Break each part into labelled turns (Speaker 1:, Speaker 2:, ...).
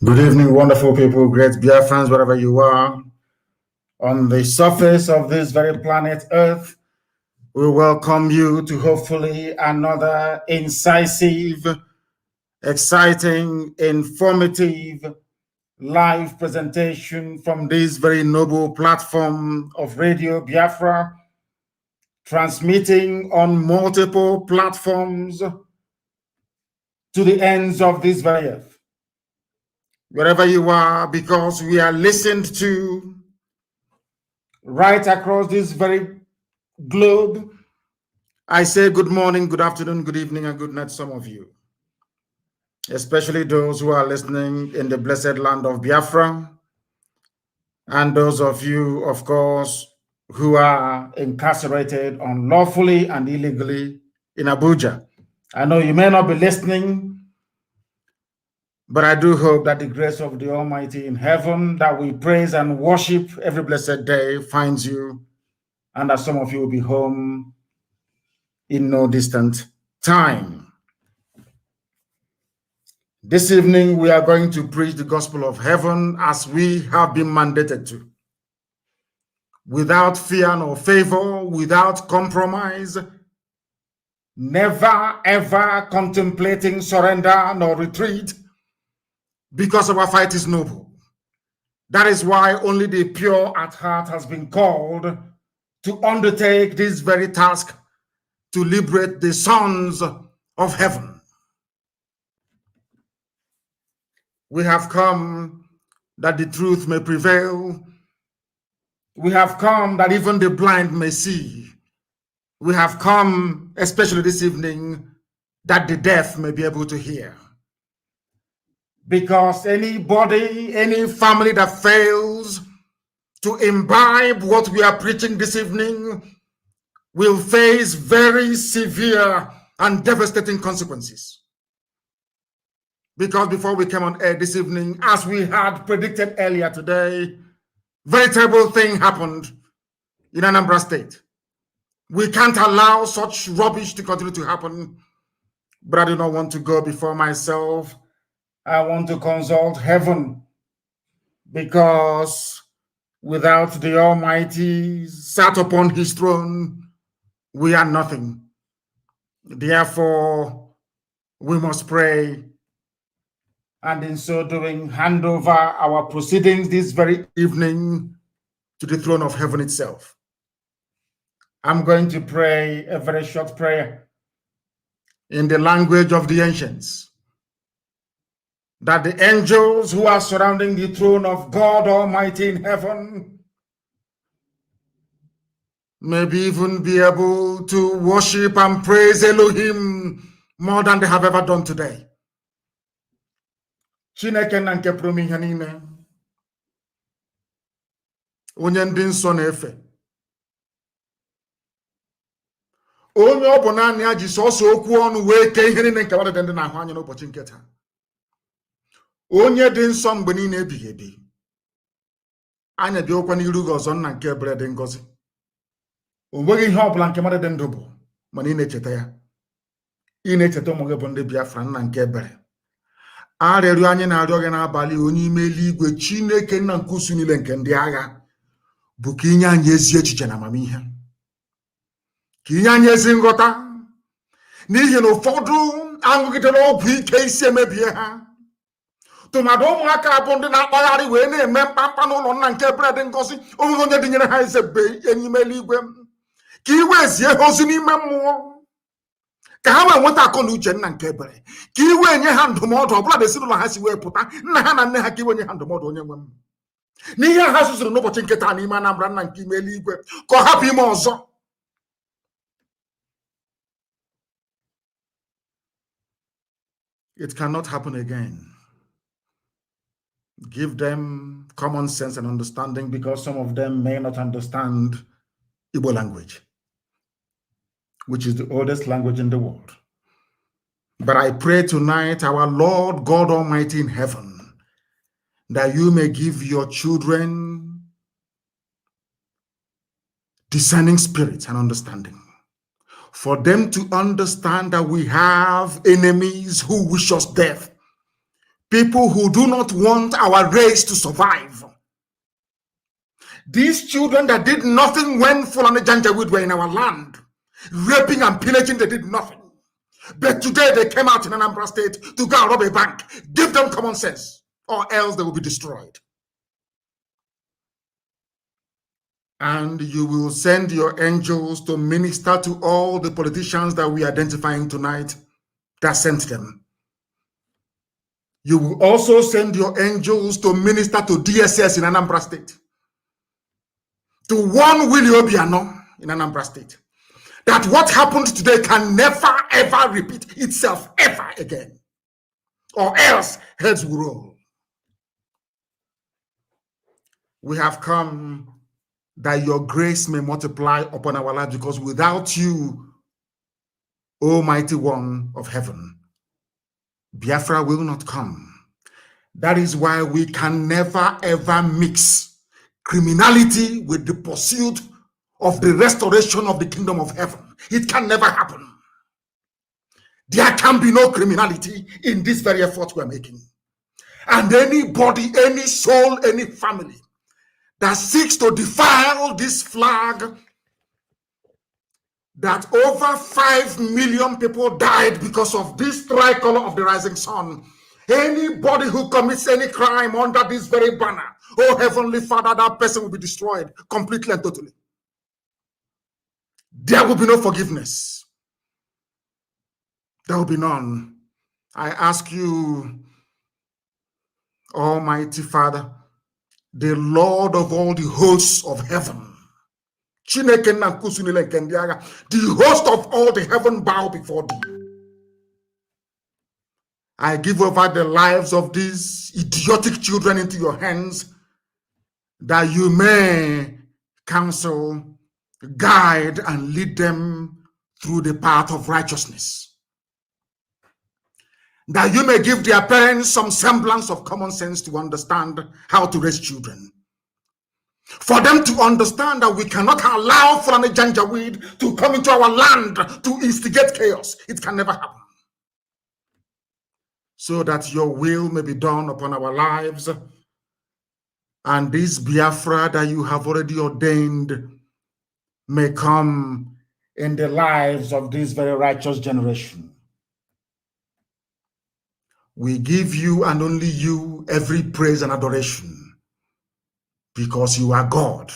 Speaker 1: Good evening, wonderful people, great Biafrans, wherever you are. On the surface of this very planet Earth, we welcome you to hopefully another incisive, exciting, informative, live presentation from this very noble platform of Radio Biafra, transmitting on multiple platforms to the ends of this very earth. Wherever you are, because we are listened to right across this very globe. I say good morning, good afternoon, good evening, and good night, some of you, especially those who are listening in the blessed land of Biafra, and those of you, of course, who are incarcerated unlawfully and illegally in Abuja. I know you may not be listening, but I do hope that the grace of the Almighty in heaven that we praise and worship every blessed day finds you, and that some of you will be home in no distant time. This evening, we are going to preach the gospel of heaven as we have been mandated to, without fear nor favor, without compromise, never ever contemplating surrender nor retreat, because our fight is noble. That is why only the pure at heart has been called to undertake this very task to liberate the sons of heaven. We have come that the truth may prevail. We have come that even the blind may see. We have come, especially this evening, that the deaf may be able to hear. Because anybody, any family that fails to imbibe what we are preaching this evening will face very severe and devastating consequences. Because before we came on air this evening, as we had predicted earlier today, very terrible thing happened in Anambra State. We can't allow such rubbish to continue to happen, but I do not want to go before myself. I want to consult heaven, because without the Almighty sat upon his throne, we are nothing. Therefore, we must pray, and in so doing, hand over our proceedings this very evening to the throne of heaven itself. I'm going to pray a very short prayer in the language of the ancients, that the angels who are surrounding the throne of God Almighty in heaven maybe even be able to worship and praise Elohim more than they have ever done today. Chineke na nke pụrụ ihe niile, onye ndị nsọ na-efe, onye ọ bụ naanị ya ji sọsọ okwu ọnụ wee kee ihe niile nke mmadụ dị ndị na-ahụ anya n'ụbọchị nke taa, onye dị nsọ mgbe niile ebighị ebi. Anya dị okwu n'iru gị ọzọ, nna nke ebere dị ngọzi. O nweghị ihe ọbụla nke mmadụ dị ndụ bụ mana ị na-echeta ya. Ị na-echeta ụmụ gị bụ ndị Biafra, nna nke ebere. Arịrịọ anyị na-arịọ gị n'abalị, onye ime eluigwe, Chineke nna nke usu niile nke ndị agha, bụ ka inye anyị ezi echiche na amamihe, ka inye anyị ezi nghọta, n'ihi na ụfọdụ aṅụgidere ọgwụ ike isi emebie ha. Tụmadụ ụmụaka bụ ndị na-akpagharị wee na-eme mkpamkpa n'ụlọ nna nke ebere dị ngọzi. Onweghị onye dịnyere ha eze be enyi ime eluigwe, ka iwe zie ha ozi n'ime mmụọ, ka ha wee nweta akọ na uche nna nke ebere, ka iwe enye ha ndụmọdụ ọbụla na ezinụlọ ha si wee pụta, nna ha na nne ha, ka iwe nye ha ndụmọdụ, onye nwe m, n'ihe ha zụzụrụ n'ụbọchị nke taa n'ime Anambra, nna nke ime eluigwe, ka ọ hapụ ime ọzọ. It cannot happen again. Give them common sense and understanding, because some of them may not understand Igbo language, which is the oldest language in the world. But I pray tonight, our Lord God Almighty in heaven, that you may give your children discerning spirits and understanding, for them to understand that we have enemies who wish us death, People who do not want our race to survive. These children that did nothing when Fulani Janjaweed were in our land, raping and pillaging, they did nothing. But today they came out in Anambra State to go and rob a bank. Give them common sense, or else they will be destroyed. And you will send your angels to minister to all the politicians that we are identifying tonight that sent them. You will also send your angels to minister to DSS in Anambra State, to warn Willie Obiano in Anambra State, that what happened today can never ever repeat itself ever again, or else heads will roll. We have come that your grace may multiply upon our lives, because without you, Almighty One of heaven, Biafra will not come. That is why we can never ever mix criminality with the pursuit of the restoration of the kingdom of heaven. It can never happen. There can be no criminality in this very effort we're making. And anybody, any soul, any family that seeks to defile this flag, that over 5 million people died because of this tricolor of the rising sun. Anybody who commits any crime under this very banner, oh Heavenly Father, that person will be destroyed completely and totally. There will be no forgiveness. There will be none. I ask you, Almighty Father, the Lord of all the hosts of heaven, the host of all the heaven bow before thee. I give over the lives of these idiotic children into your hands, that you may counsel, guide, and lead them through the path of righteousness. That you may give their parents some semblance of common sense to understand how to raise children. For them to understand that we cannot allow Fulani Janjaweed to come into our land to instigate chaos. It can never happen. So that your will may be done upon our lives, and this Biafra that you have already ordained may come in the lives of this very righteous generation. We give you and only you every praise and adoration, because you are God.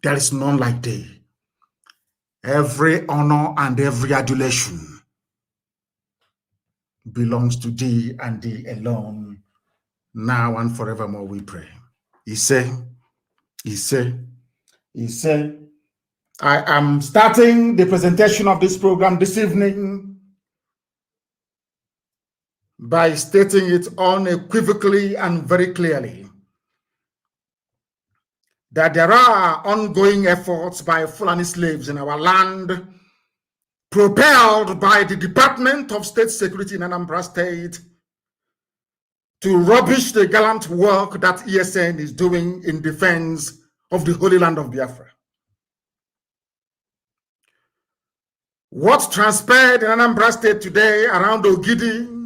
Speaker 1: There is none like thee. Every honor and every adulation belongs to thee and thee alone, now and forevermore, we pray. He said, I am starting the presentation of this program this evening by stating it unequivocally and very clearly that there are ongoing efforts by Fulani slaves in our land, propelled by the Department of State Security in Anambra State, to rubbish the gallant work that ESN is doing in defense of the Holy Land of Biafra. What transpired in Anambra State today around Ogidi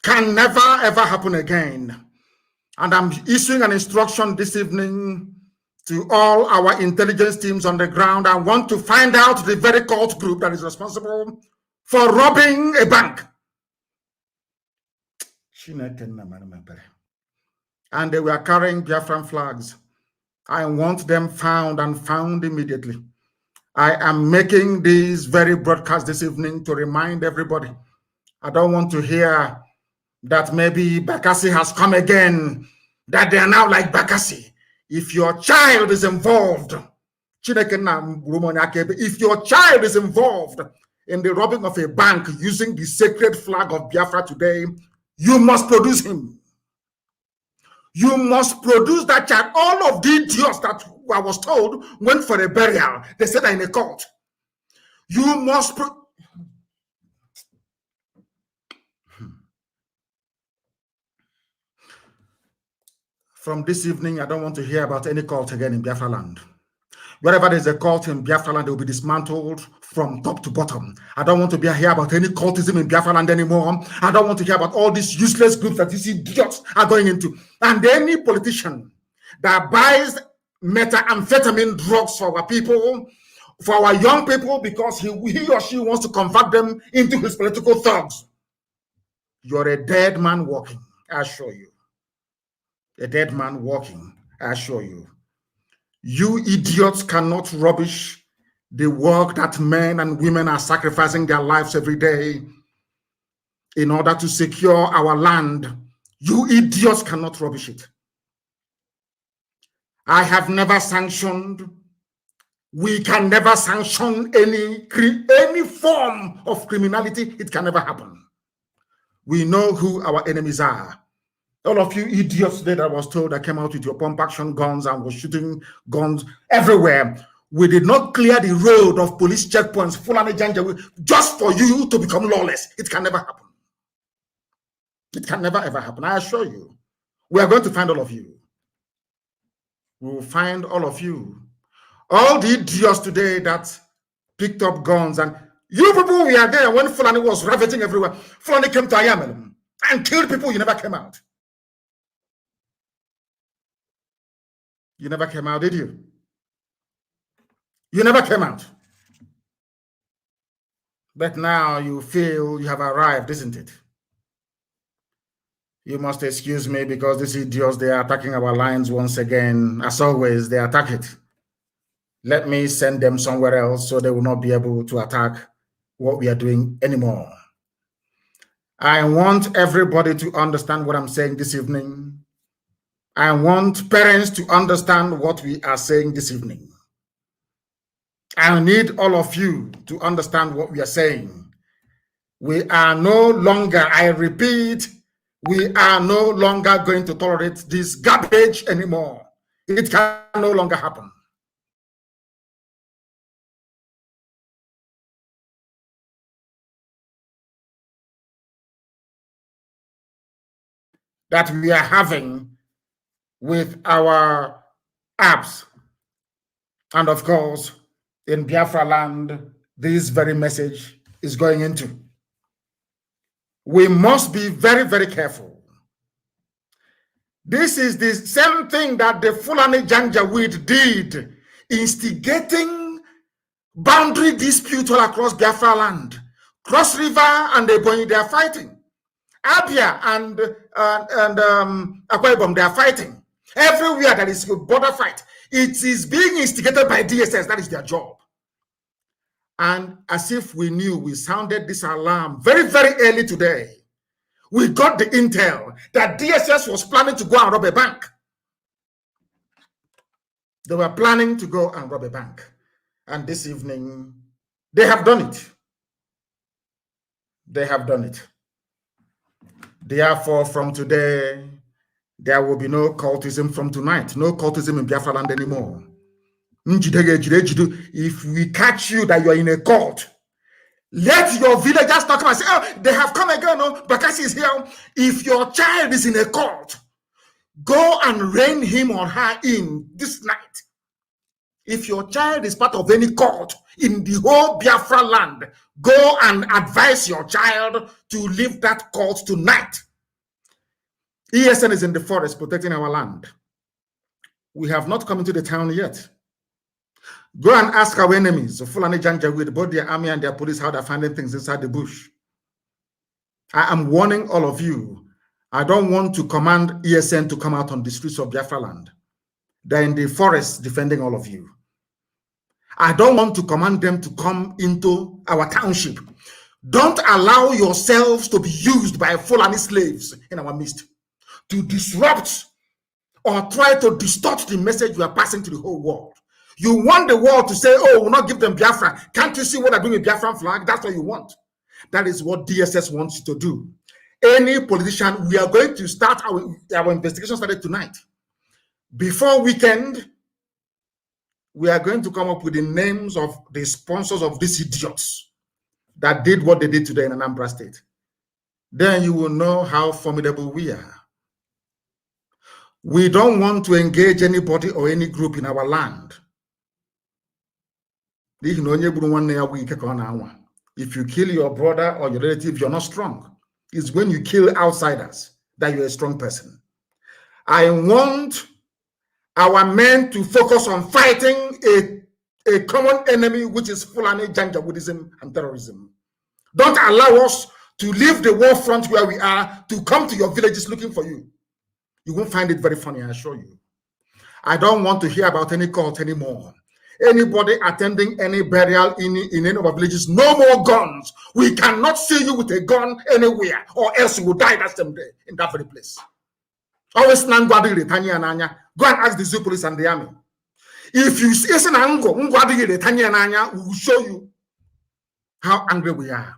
Speaker 1: can never ever happen again. And I'm issuing an instruction this evening to all our intelligence teams on the ground. I want to find out the very cult group that is responsible for robbing a bank. And they were carrying Biafran flags. I want them found and found immediately. I am making this very broadcast this evening to remind everybody. I don't want to hear that maybe Bakassi has come again, that they are now like Bakassi. If your child is involved, if your child is involved in the robbing of a bank using the sacred flag of Biafra today, you must produce him. You must produce that child. All of the idiots that I was told went for a burial. They said that in a cult. You must. From this evening, I don't want to hear about any cult again in Biafra land. Wherever there's a cult in Biafra land, they will be dismantled from top to bottom. I don't want to hear about any cultism in Biafra land anymore. I don't want to hear about all these useless groups that these idiots are going into. And any politician that buys methamphetamine drugs for our people, for our young people, because he or she wants to convert them into his political thugs, you're a dead man walking, I assure you. A dead man walking, I assure you. You idiots cannot rubbish the work that men and women are sacrificing their lives every day in order to secure our land. You idiots cannot rubbish it. I have never sanctioned, we can never sanction any form of criminality. It can never happen. We know who our enemies are. All of you idiots that I was told that came out with your pump action guns and was shooting guns everywhere. We did not clear the road of police checkpoints, Fulani Janjaweed, just for you to become lawless. It can never happen. It can never ever happen. I assure you. We are going to find all of you. We will find all of you. All the idiots today that picked up guns, and you people were there when Fulani was ravaging everywhere. Fulani came to Ayamelum and killed people. You never came out. You never came out, did you? You never came out. But now you feel you have arrived, isn't it? You must excuse me because these idiots, they are attacking our lines once again. As always, they attack it. Let me send them somewhere else so they will not be able to attack what we are doing anymore. I want everybody to understand what I'm saying this evening. I want parents to understand what we are saying this evening. I need all of you to understand what we are saying. We are no longer, I repeat, we are no longer going to tolerate this garbage anymore. It can no longer happen. That we are having with our apps. And of course, in Biafra land, this very message is going into. We must be very, very careful. This is the same thing that the Fulani Janjaweed did, instigating boundary dispute all across Biafra land. Cross River and Ebonyi, they are fighting. Abia and Akwa Ibom, they are fighting. Everywhere there is a border fight, it is being instigated by DSS. That is their job. And as if we knew, we sounded this alarm very, very early today. We got the intel that DSS was planning to go and rob a bank. They were planning to go and rob a bank. And this evening, they have done it. They have done it. Therefore, from today, there will be no cultism from tonight. No cultism in Biafra land anymore. If we catch you that you're in a cult, let your villagers not come and say, oh, they have come again. Oh, Bakassi is here. If your child is in a cult, go and rein him or her in this night. If your child is part of any cult in the whole Biafra land, go and advise your child to leave that cult tonight. ESN is in the forest protecting our land. We have not come into the town yet. Go and ask our enemies, Fulani Janjaweed, both their army and their police, how they're finding things inside the bush. I am warning all of you. I don't want to command ESN to come out on the streets of Biafra land. They're in the forest defending all of you. I don't want to command them to come into our township. Don't allow yourselves to be used by Fulani slaves in our midst to disrupt or try to distort the message we are passing to the whole world. You want the world to say, oh, we'll not give them Biafra. Can't you see what they're doing with Biafran flag? That's what you want. That is what DSS wants you to do. Any politician, we are going to start our investigation started tonight. Before weekend, we are going to come up with the names of the sponsors of these idiots that did what they did today in Anambra State. Then you will know how formidable we are. We don't want to engage anybody or any group in our land. If you kill your brother or your relative, you're not strong. It's when you kill outsiders that you're a strong person. I want our men to focus on fighting a common enemy, which is Fulani Janjaweedism and terrorism. Don't allow us to leave the war front where we are to come to your villages looking for you. You won't find it very funny, I assure you. I don't want to hear about any cult anymore. Anybody attending any burial in any of our villages, no more guns. We cannot see you with a gun anywhere, or else you will die that same day in that very place. Always go and ask the zoo police and the army. If you see an angle, we will show you how angry we are.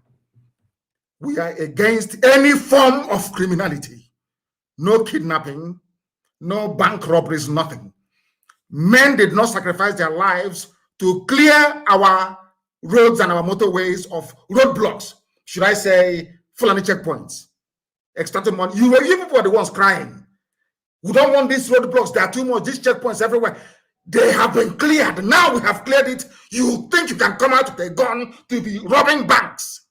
Speaker 1: We are against any form of criminality. No kidnapping, no bank robberies, nothing. Men did not sacrifice their lives to clear our roads and our motorways of roadblocks. Should I say Fulani checkpoints? Extracting money. You were the ones crying. We don't want these roadblocks. There are too much. These checkpoints everywhere. They have been cleared. Now we have cleared it. You think you can come out with a gun to be robbing banks?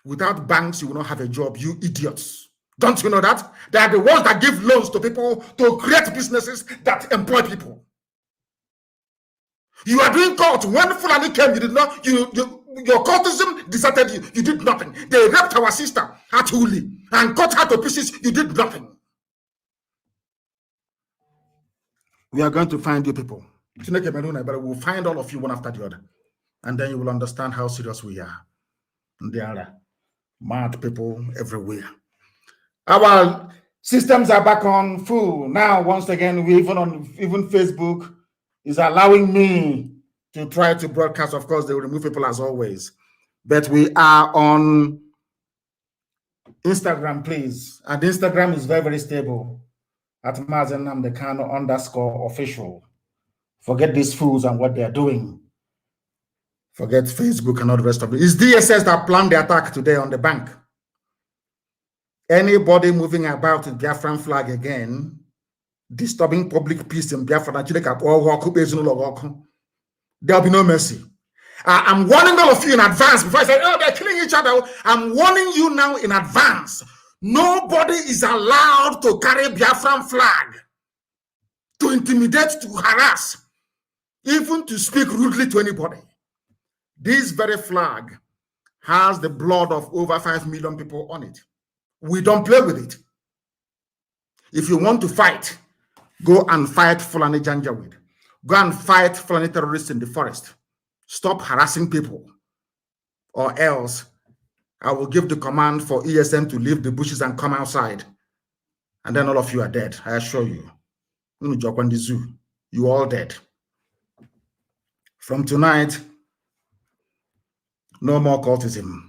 Speaker 1: Without banks, you will not have a job, you idiots. Don't you know that? They are the ones that give loans to people to create businesses that employ people. You are doing cult. When Fulani came, you did not, your cultism deserted you. You did nothing. They raped our sister at Huli and cut her to pieces. You did nothing. We are going to find you people. We'll find all of you one after the other. And then you will understand how serious we are. And there are mad people everywhere. Our systems are back on full. Now, once again, we even Facebook is allowing me to try to broadcast. Of course, they will remove people as always. But we are on Instagram, please. And Instagram is very, very stable. At Mazen Namdekano _official. Forget these fools and what they're doing. Forget Facebook and all the rest of it. It's DSS that planned the attack today on the bank. Anybody moving about with Biafran flag again, disturbing public peace in Biafra, there'll be no mercy. I'm warning all of you in advance before I say, oh, they're killing each other. I'm warning you now in advance. Nobody is allowed to carry Biafran flag, to intimidate, to harass, even to speak rudely to anybody. This very flag has the blood of over 5 million people on it. We don't play with it. If you want to fight, go and fight Fulani Janjaweed. Go and fight Fulani terrorists in the forest. Stop harassing people, or else I will give the command for ESN to leave the bushes and come outside. And then all of you are dead, I assure you. You all dead. From tonight, no more cultism.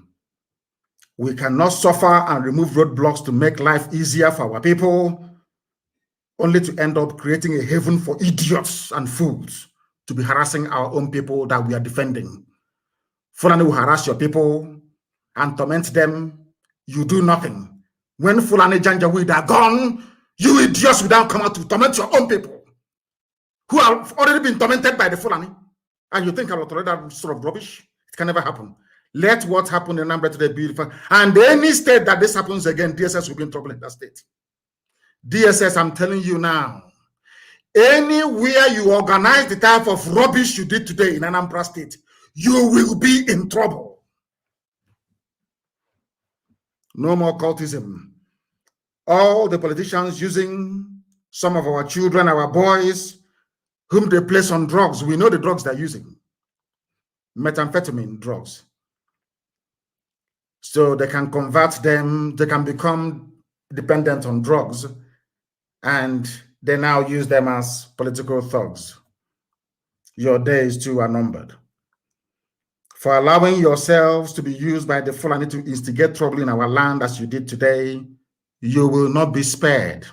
Speaker 1: We cannot suffer and remove roadblocks to make life easier for our people, only to end up creating a haven for idiots and fools to be harassing our own people that we are defending. Fulani will harass your people and torment them. You do nothing. When Fulani Janjaweed are gone, you idiots will now come out to torment your own people who have already been tormented by the Fulani. And you think I will tolerate that sort of rubbish? It can never happen. Let what happened in Anambra today be beautiful. And any state that this happens again, DSS will be in trouble in that state. DSS, I'm telling you now, anywhere you organize the type of rubbish you did today in Anambra State, you will be in trouble. No more cultism. All the politicians using some of our children, our boys, whom they place on drugs, we know the drugs they're using. Methamphetamine drugs. So they can convert them, they can become dependent on drugs, and they now use them as political thugs. Your days too are numbered. For allowing yourselves to be used by the Fulani to instigate trouble in our land as you did today, you will not be spared.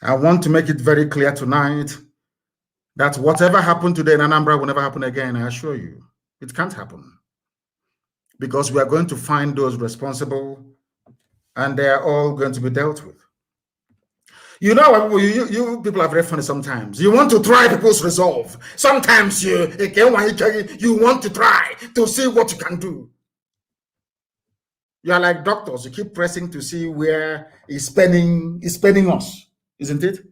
Speaker 1: I want to make it very clear tonight that whatever happened today in Anambra will never happen again, I assure you. It can't happen. Because we are going to find those responsible, and they are all going to be dealt with. You know, you people are very funny sometimes. You want to try people's resolve. Sometimes you want to try to see what you can do. You are like doctors. You keep pressing to see where is spending us, isn't it?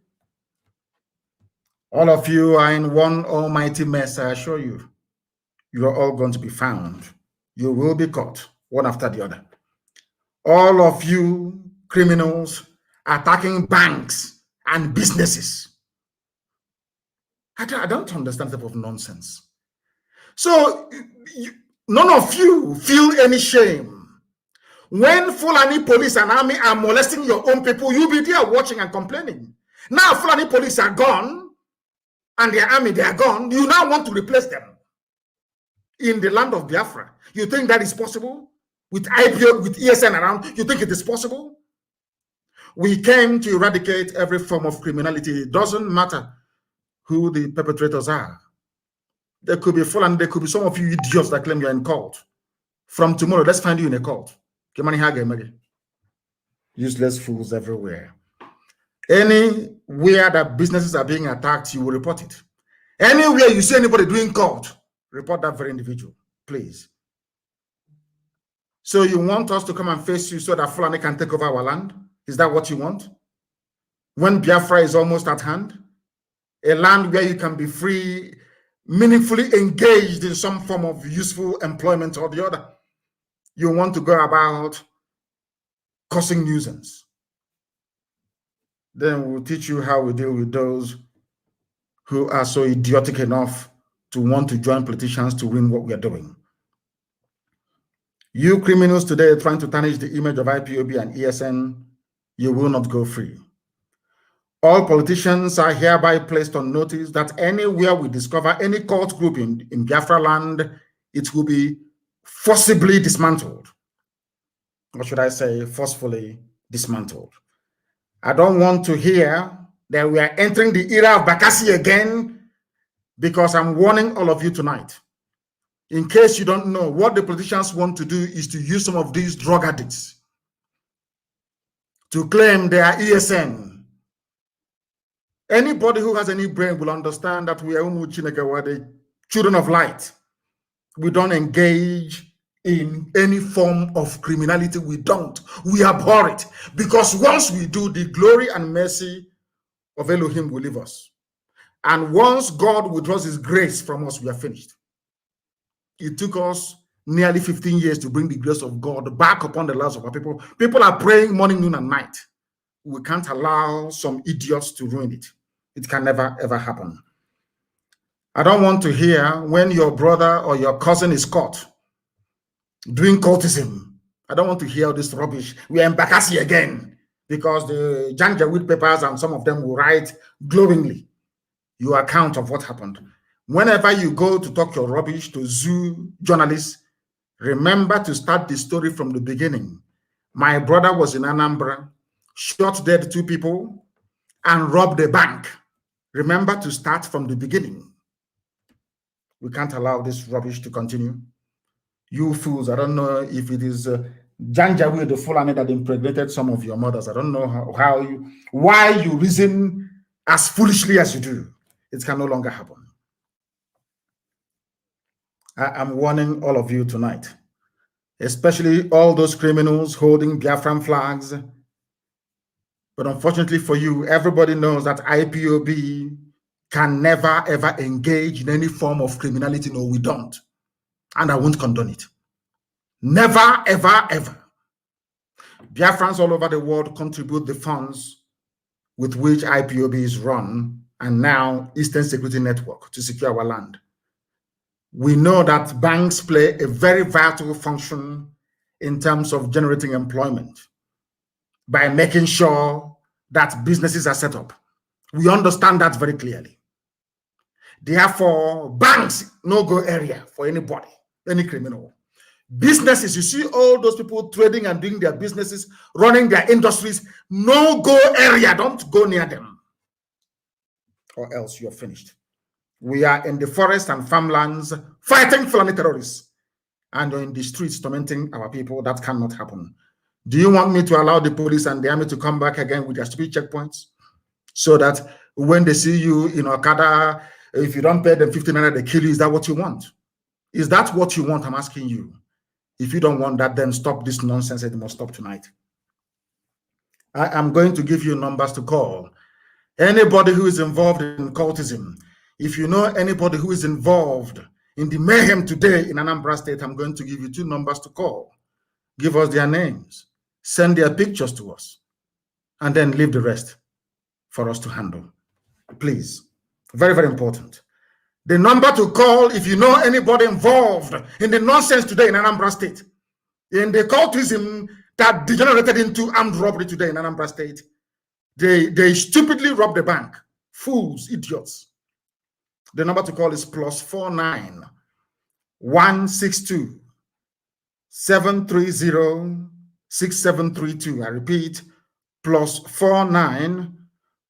Speaker 1: All of you are in one almighty mess, I assure you. You are all going to be found. You will be caught, one after the other. All of you criminals attacking banks and businesses. I don't understand that type of nonsense. So none of you feel any shame. When Fulani police and army are molesting your own people, you'll be there watching and complaining. Now Fulani police are gone and their army, they are gone. You now want to replace them in the land of Biafra. You think that is possible? With IPO, with ESN around, you think it is possible? We came to eradicate every form of criminality. It doesn't matter who the perpetrators are. There could be Fulani, there could be some of you idiots that claim you're in cult. From tomorrow, let's find you in a cult. Useless fools everywhere. Anywhere that businesses are being attacked, you will report it. Anywhere you see anybody doing cult, report that very individual, please. So you want us to come and face you so that Fulani can take over our land? Is that what you want? When Biafra is almost at hand, a land where you can be free, meaningfully engaged in some form of useful employment or the other, you want to go about causing nuisance. Then we'll teach you how we deal with those who are so idiotic enough to want to join politicians to win what we are doing. You criminals today trying to tarnish the image of IPOB and ESN, you will not go free. All politicians are hereby placed on notice that anywhere we discover any cult group in Biafra land, it will be forcibly dismantled. Or should I say, forcefully dismantled. I don't want to hear that we are entering the era of Bakassi again, because I'm warning all of you tonight. In case you don't know, what the politicians want to do is to use some of these drug addicts to claim they are ESN. Anybody who has any brain will understand that we are the children of light. We don't engage in any form of criminality. We don't. We abhor it. Because once we do, the glory and mercy of Elohim will leave us. And once God withdraws his grace from us, we are finished. It took us nearly 15 years to bring the grace of God back upon the lives of our people. People are praying morning, noon, and night. We can't allow some idiots to ruin it. It can never, ever happen. I don't want to hear when your brother or your cousin is caught doing cultism. I don't want to hear all this rubbish. We are in Bakassi again, because the Janjaweed papers and some of them will write glowingly your account of what happened. Whenever you go to talk your rubbish to zoo journalists, remember to start the story from the beginning. My brother was in Anambra, shot dead 2 people, and robbed a bank. Remember to start from the beginning. We can't allow this rubbish to continue. You fools, I don't know if it is Janjaweed, the Fulani that impregnated some of your mothers. I don't know why you reason as foolishly as you do. It can no longer happen. I am warning all of you tonight, especially all those criminals holding Biafran flags. But unfortunately for you, everybody knows that IPOB can never, ever engage in any form of criminality. No, we don't. And I won't condone it. Never, ever, ever. Biafrans all over the world contribute the funds with which IPOB is run, and now Eastern Security Network, to secure our land. We know that banks play a very vital function in terms of generating employment by making sure that businesses are set up. We understand that very clearly. Therefore, banks, no-go area for anybody, any criminal. Businesses, you see all those people trading and doing their businesses, running their industries, no-go area. Don't go near them, or else you're finished. We are in the forest and farmlands fighting Fulani terrorists, and you're in the streets tormenting our people. That cannot happen. Do you want me to allow the police and the army to come back again with their stupid checkpoints? So that when they see you in Okada, if you don't pay them 15 naira, they kill you. Is that what you want? Is that what you want? I'm asking you. If you don't want that, then stop this nonsense. It must stop tonight. I am going to give you numbers to call. Anybody who is involved in cultism, if you know anybody who is involved in the mayhem today in Anambra State, I'm going to give you 2 numbers to call. Give us their names, send their pictures to us, and then leave the rest for us to handle. Please. Very, very important. The number to call if you know anybody involved in the nonsense today in Anambra State, in the cultism that degenerated into armed robbery today in Anambra State. They stupidly robbed the bank. Fools, idiots. The number to call is +49 162 730 6732. I repeat, +49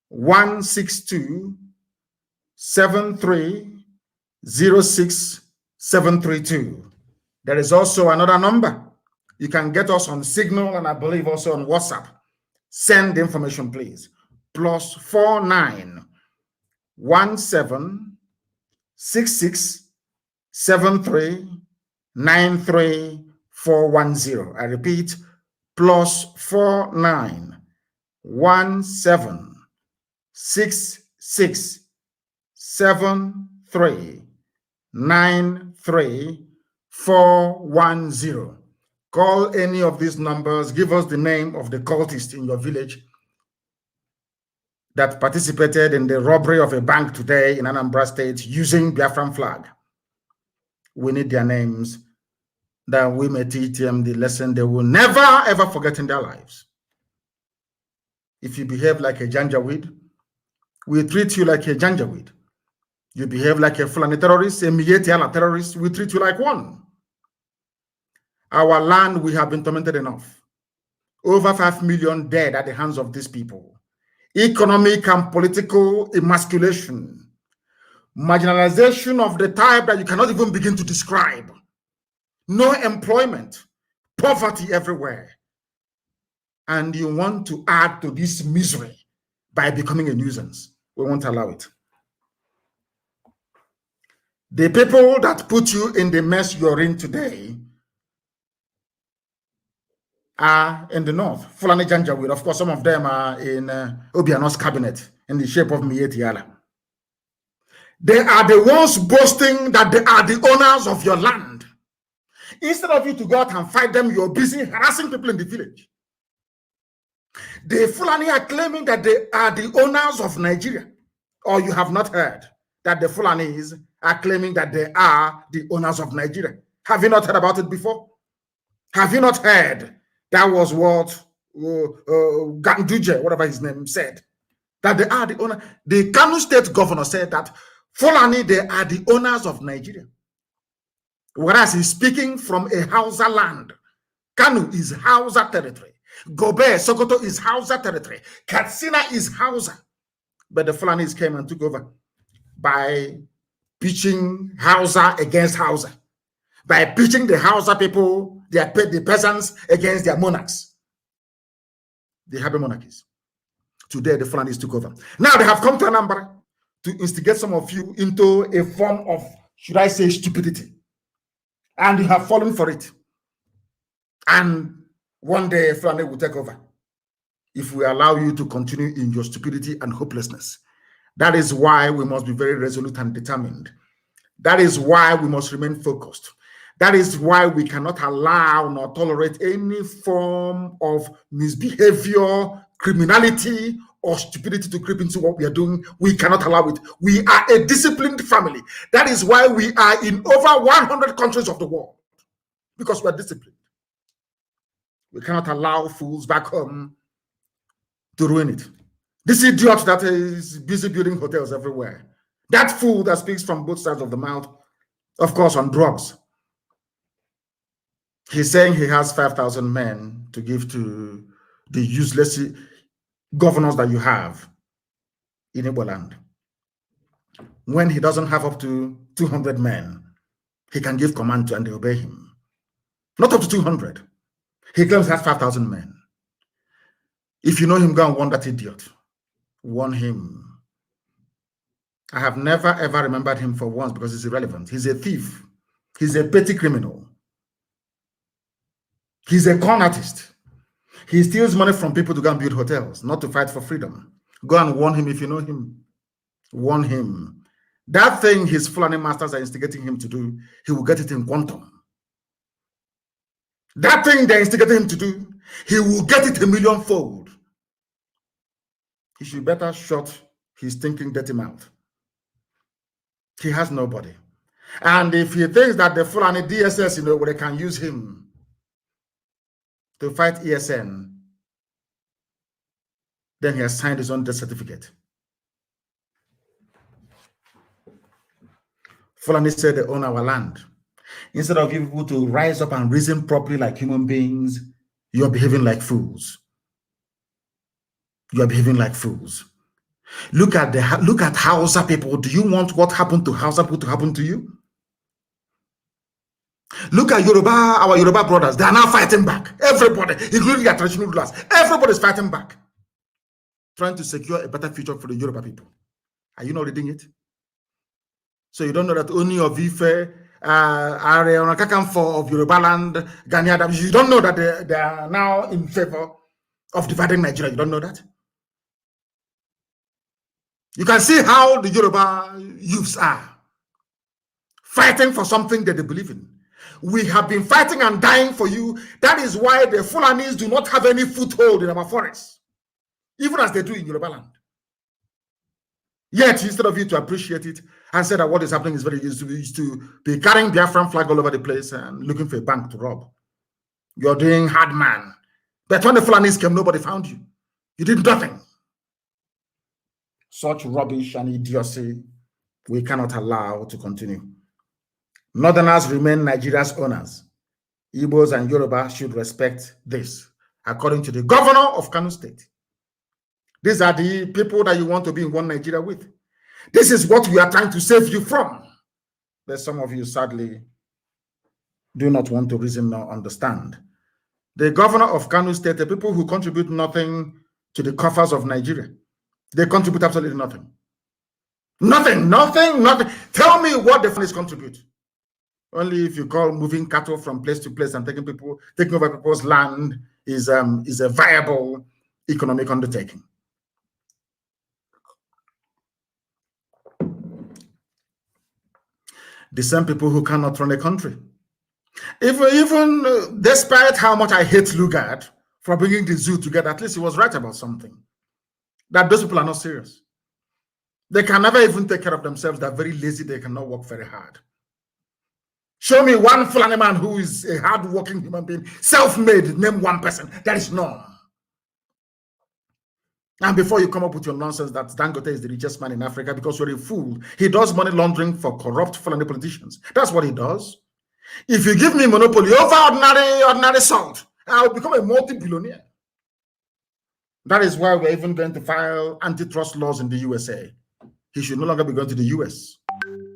Speaker 1: 162 7306732. There is also another number. You can get us on Signal and I believe also on WhatsApp. Send the information, please. +49 17 66 73 93 410. I repeat, +49 17 66 73 93 410. Call any of these numbers. Give us the name of the cultist in your village that participated in the robbery of a bank today in Anambra State using Biafran flag. We need their names that we may teach them the lesson they will never ever forget in their lives. If you behave like a Janjaweed, we treat you like a Janjaweed. You behave like a Fulani terrorist, a Mietiala terrorist, we treat you like one. Our land, we have been tormented enough. Over 5 million dead at the hands of these people. Economic and political emasculation. Marginalization of the type that you cannot even begin to describe. No employment. Poverty everywhere. And you want to add to this misery by becoming a nuisance. We won't allow it. The people that put you in the mess you're in today are in the north. Fulani Janjaweed, of course, some of them are in Obiano's cabinet in the shape of Mietiala. They are the ones boasting that they are the owners of your land. Instead of you to go out and fight them, you're busy harassing people in the village. The Fulani are claiming that they are the owners of Nigeria. Or you have not heard that the Fulanis are claiming that they are the owners of Nigeria. Have you not heard about it before? Have you not heard? That was what Ganduje, whatever his name, said. That they are the owner. The Kano state governor said that Fulani, they are the owners of Nigeria. Whereas he's speaking from a Hausa land. Kano is Hausa territory. Gobe, Sokoto is Hausa territory. Katsina is Hausa. But the Fulanis came and took over by pitching Hausa against Hausa. By pitching the Hausa people, the peasants against their monarchs. The happy monarchies. Today, the Fulanis took over. Now they have come to Anambra to instigate some of you into a form of, should I say, stupidity. And you have fallen for it. And one day, Fulani will take over. If we allow you to continue in your stupidity and hopelessness. That is why we must be very resolute and determined. That is why we must remain focused. That is why we cannot allow nor tolerate any form of misbehavior, criminality, or stupidity to creep into what we are doing. We cannot allow it. We are a disciplined family. That is why we are in over 100 countries of the world. Because we are disciplined. We cannot allow fools back home to ruin it. This idiot that is busy building hotels everywhere. That fool that speaks from both sides of the mouth, of course, on drugs. He's saying he has 5,000 men to give to the useless governors that you have in Igbo land. When he doesn't have up to 200 men, he can give command to and they obey him. Not up to 200. He claims he has 5,000 men. If you know him, go and warn that idiot. Warn him. I have never ever remembered him for once because it's irrelevant. He's a thief. He's a petty criminal. He's a con artist. He steals money from people to go and build hotels, not to fight for freedom. Go and warn him if you know him. Warn him. That thing his Fulani masters are instigating him to do, he will get it in quantum. That thing they're instigating him to do, he will get it a millionfold. He should better shut his thinking dirty mouth. He has nobody. And if he thinks that the Fulani DSS, they can use him to fight ESN, then he has signed his own death certificate. Fulani said they own our land. Instead of you people to rise up and reason properly like human beings, you're behaving like fools. You are behaving like fools. Look at Hausa people. Do you want what happened to Hausa people to happen to you? Look at Yoruba, our Yoruba brothers. They are now fighting back. Everybody, including their traditional rulers, everybody is fighting back, trying to secure a better future for the Yoruba people. Are you not reading it? So you don't know that only of Ife, Are Kakanfo of Yoruba land, Ghanaian, you don't know that they are now in favor of dividing Nigeria. You don't know that? You can see how the Yoruba youths are fighting for something that they believe in. We have been fighting and dying for you. That is why the Fulanis do not have any foothold in our forests, even as they do in Yoruba land. Yet, instead of you to appreciate it and say that what is happening is very easy to be carrying Biafran flag all over the place and looking for a bank to rob. You're doing hard man. But when the Fulanis came, nobody found you. You did nothing. Such rubbish and idiocy we cannot allow to continue. Northerners remain Nigeria's owners. Igbos and Yoruba should respect this, according to the governor of Kano State. These are the people that you want to be in one Nigeria with. This is what we are trying to save you from. But some of you, sadly, do not want to reason or understand. The governor of Kano State, the people who contribute nothing to the coffers of Nigeria, they contribute absolutely nothing. Nothing. Tell me what the Fulanis contribute. Only if you call moving cattle from place to place and taking over people's land is a viable economic undertaking. The same people who cannot run a country. Even despite how much I hate Lugard for bringing the zoo together, at least he was right about something. That those people are not serious. They can never even take care of themselves. They're very lazy. They cannot work very hard. Show me one Fulani man who is a hard-working human being, self-made, name one person. There is none. And before you come up with your nonsense that Dangote is the richest man in Africa because you're a fool, he does money laundering for corrupt Fulani politicians. That's what he does. If you give me monopoly over ordinary salt, I'll become a multi-billionaire. That is why we're even going to file antitrust laws in the USA. He should no longer be going to the US.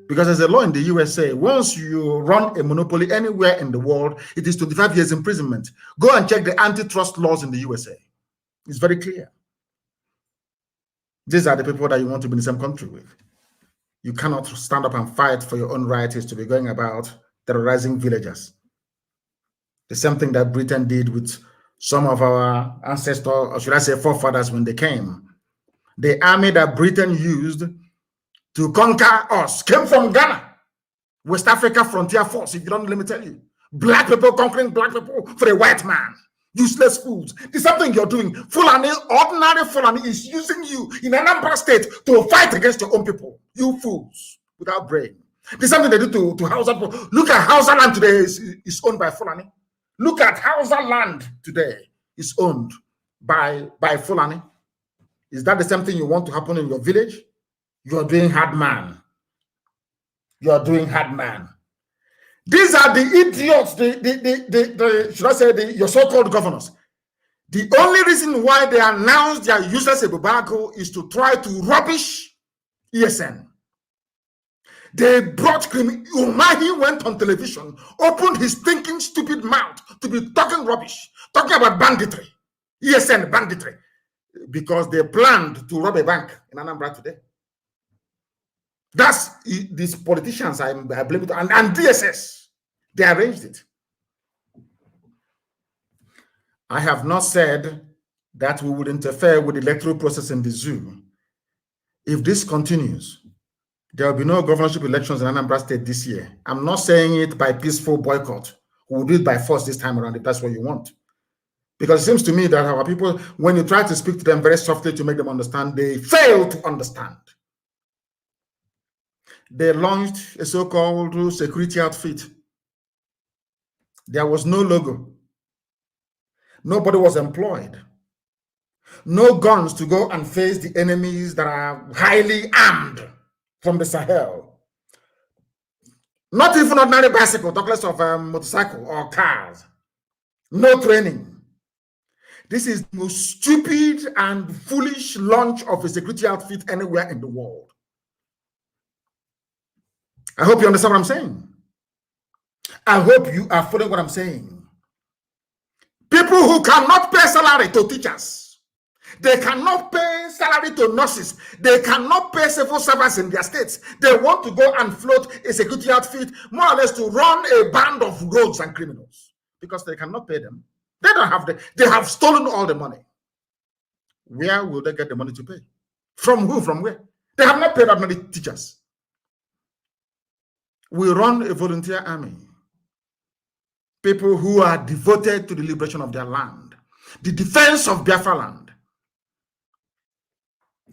Speaker 1: Because there's a law in the USA, once you run a monopoly anywhere in the world, it is 25 years imprisonment. Go and check the antitrust laws in the USA. It's very clear. These are the people that you want to be in the same country with. You cannot stand up and fight for your own rights to be going about terrorizing villagers. The same thing that Britain did with some of our ancestors, or should I say forefathers, when they came. The army that Britain used to conquer us came from Ghana, West Africa Frontier Force. If you don't, let me tell you, black people conquering black people for a white man. Useless fools. There's something you're doing. Fulani, ordinary Fulani is using you in Anambra State to fight against your own people. You fools without brain. There's something they do to Hausa people. Look at Hausa land today is owned by Fulani. Look at Hausa land today is owned by Fulani. Is that the same thing you want to happen in your village? You're doing hard man. You're doing hard man. These are the idiots, should I say, your so-called governors. The only reason why they announced their useless Ebubago is to try to rubbish ESN. They brought Umahi went on television, opened his thinking stupid mouth to be talking rubbish, talking about banditry, ESN banditry. because they planned to rob a bank in Anambra today. That's these politicians I blame it on, and DSS. They arranged it. I have not said that we would interfere with the electoral process in the zoo. If this continues, there will be no governorship elections in Anambra State this year. I'm not saying it by peaceful boycott. We'll do it by force this time around if that's what you want. Because it seems to me that our people, when you try to speak to them very softly to make them understand, they fail to understand. They launched a so-called security outfit. There was no logo. Nobody was employed. No guns to go and face the enemies that are highly armed from the Sahel. Not even ordinary bicycle, talk less of motorcycle or cars. No training. This is the most stupid and foolish launch of a security outfit anywhere in the world. I hope you understand what I'm saying. I hope you are following what I'm saying. People who cannot pay salary to teachers, they cannot pay salary to nurses, they cannot pay civil servants in their states. They want to go and float a security outfit, more or less to run a band of rogues and criminals because they cannot pay them. They don't have they have stolen all the money. Where will they get the money to pay? From who? From where? They have not paid ordinary teachers. We run a volunteer army. People who are devoted to the liberation of their land, the defense of Biafra land.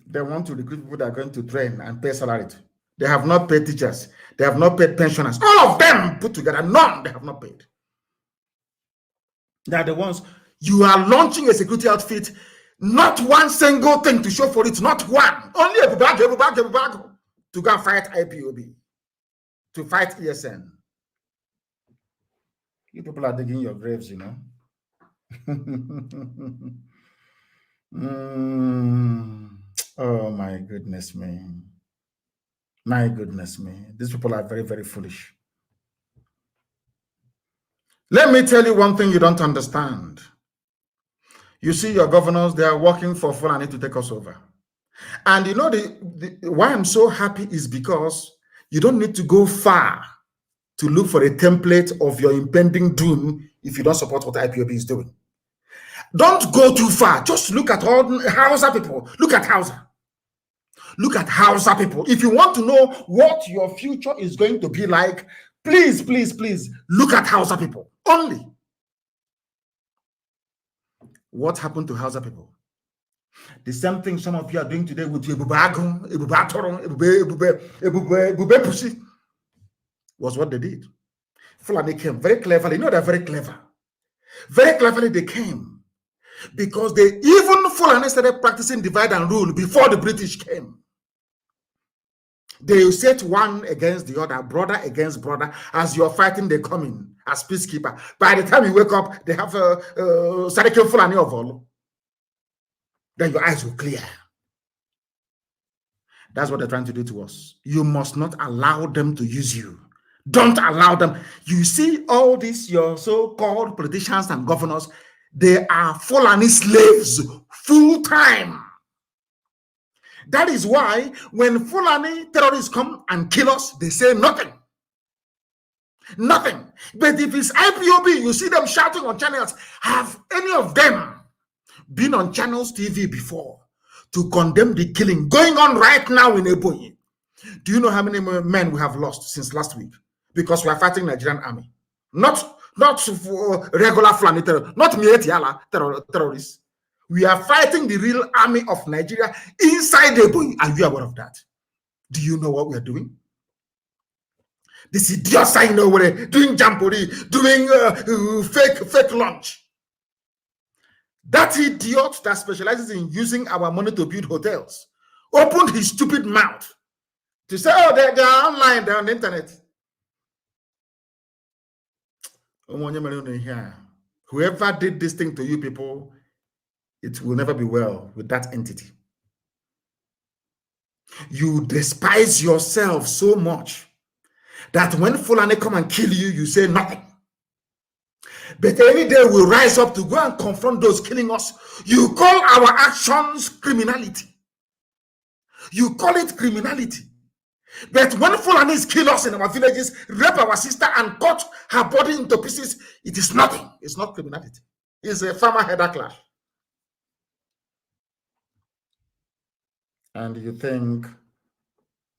Speaker 1: They want to recruit people that are going to train and pay salary to. They have not paid teachers. They have not paid pensioners. All of them put together, none they have not paid. They are the ones. You are launching a security outfit, not one single thing to show for it, not one. Only a bag to go and fight IPOB, to fight ESN. You people are digging your graves, you know. Oh, my goodness me. My goodness me. These people are very, very foolish. Let me tell you one thing you don't understand. You see your governors, they are working for Fulani to take us over. And you know why I'm so happy is because you don't need to go far to look for a template of your impending doom if you don't support what IPOB is doing. Don't go too far. Just look at all Hausa people. Look at Hausa. Look at Hausa people. If you want to know what your future is going to be like, please, please, please look at Hausa people only. What happened to Hausa people? The same thing some of you are doing today with Ebube Pussy was what they did. Fulani came very cleverly. You know, they're very clever. Very cleverly they came because they even Fulani started practicing divide and rule before the British came. They set one against the other, brother against brother. As you're fighting, they come in as peacekeeper. By the time you wake up, they have Sariki Fulani of all. Then your eyes will clear. That's what they're trying to do to us. You must not allow them to use you. Don't allow them. You see all these, your so-called politicians and governors, they are Fulani slaves full time. That is why when Fulani terrorists come and kill us, they say nothing. Nothing. But if it's IPOB, you see them shouting on channels. Have any of them been on Channels TV before to condemn the killing going on right now in Ebonyi? Do you know how many men we have lost since last week? Because we are fighting Nigerian army. Not for regular Fulani terrorists, not Mietiala terrorists. We are fighting the real army of Nigeria inside Ebonyi. Are you aware of that? Do you know what we are doing? This idiots I know where doing jamboree, doing fake lunch. That idiot that specializes in using our money to build hotels opened his stupid mouth to say, oh, they are online, they're on the internet. Whoever did this thing to you people, it will never be well with that entity. You despise yourself so much that when Fulani come and kill you, you say nothing. But any day we rise up to go and confront those killing us. You call our actions criminality. You call it criminality. But when Fulanis kill us in our villages, rape our sister and cut her body into pieces, it is nothing. It's not criminality. It's a farmer header clash. And you think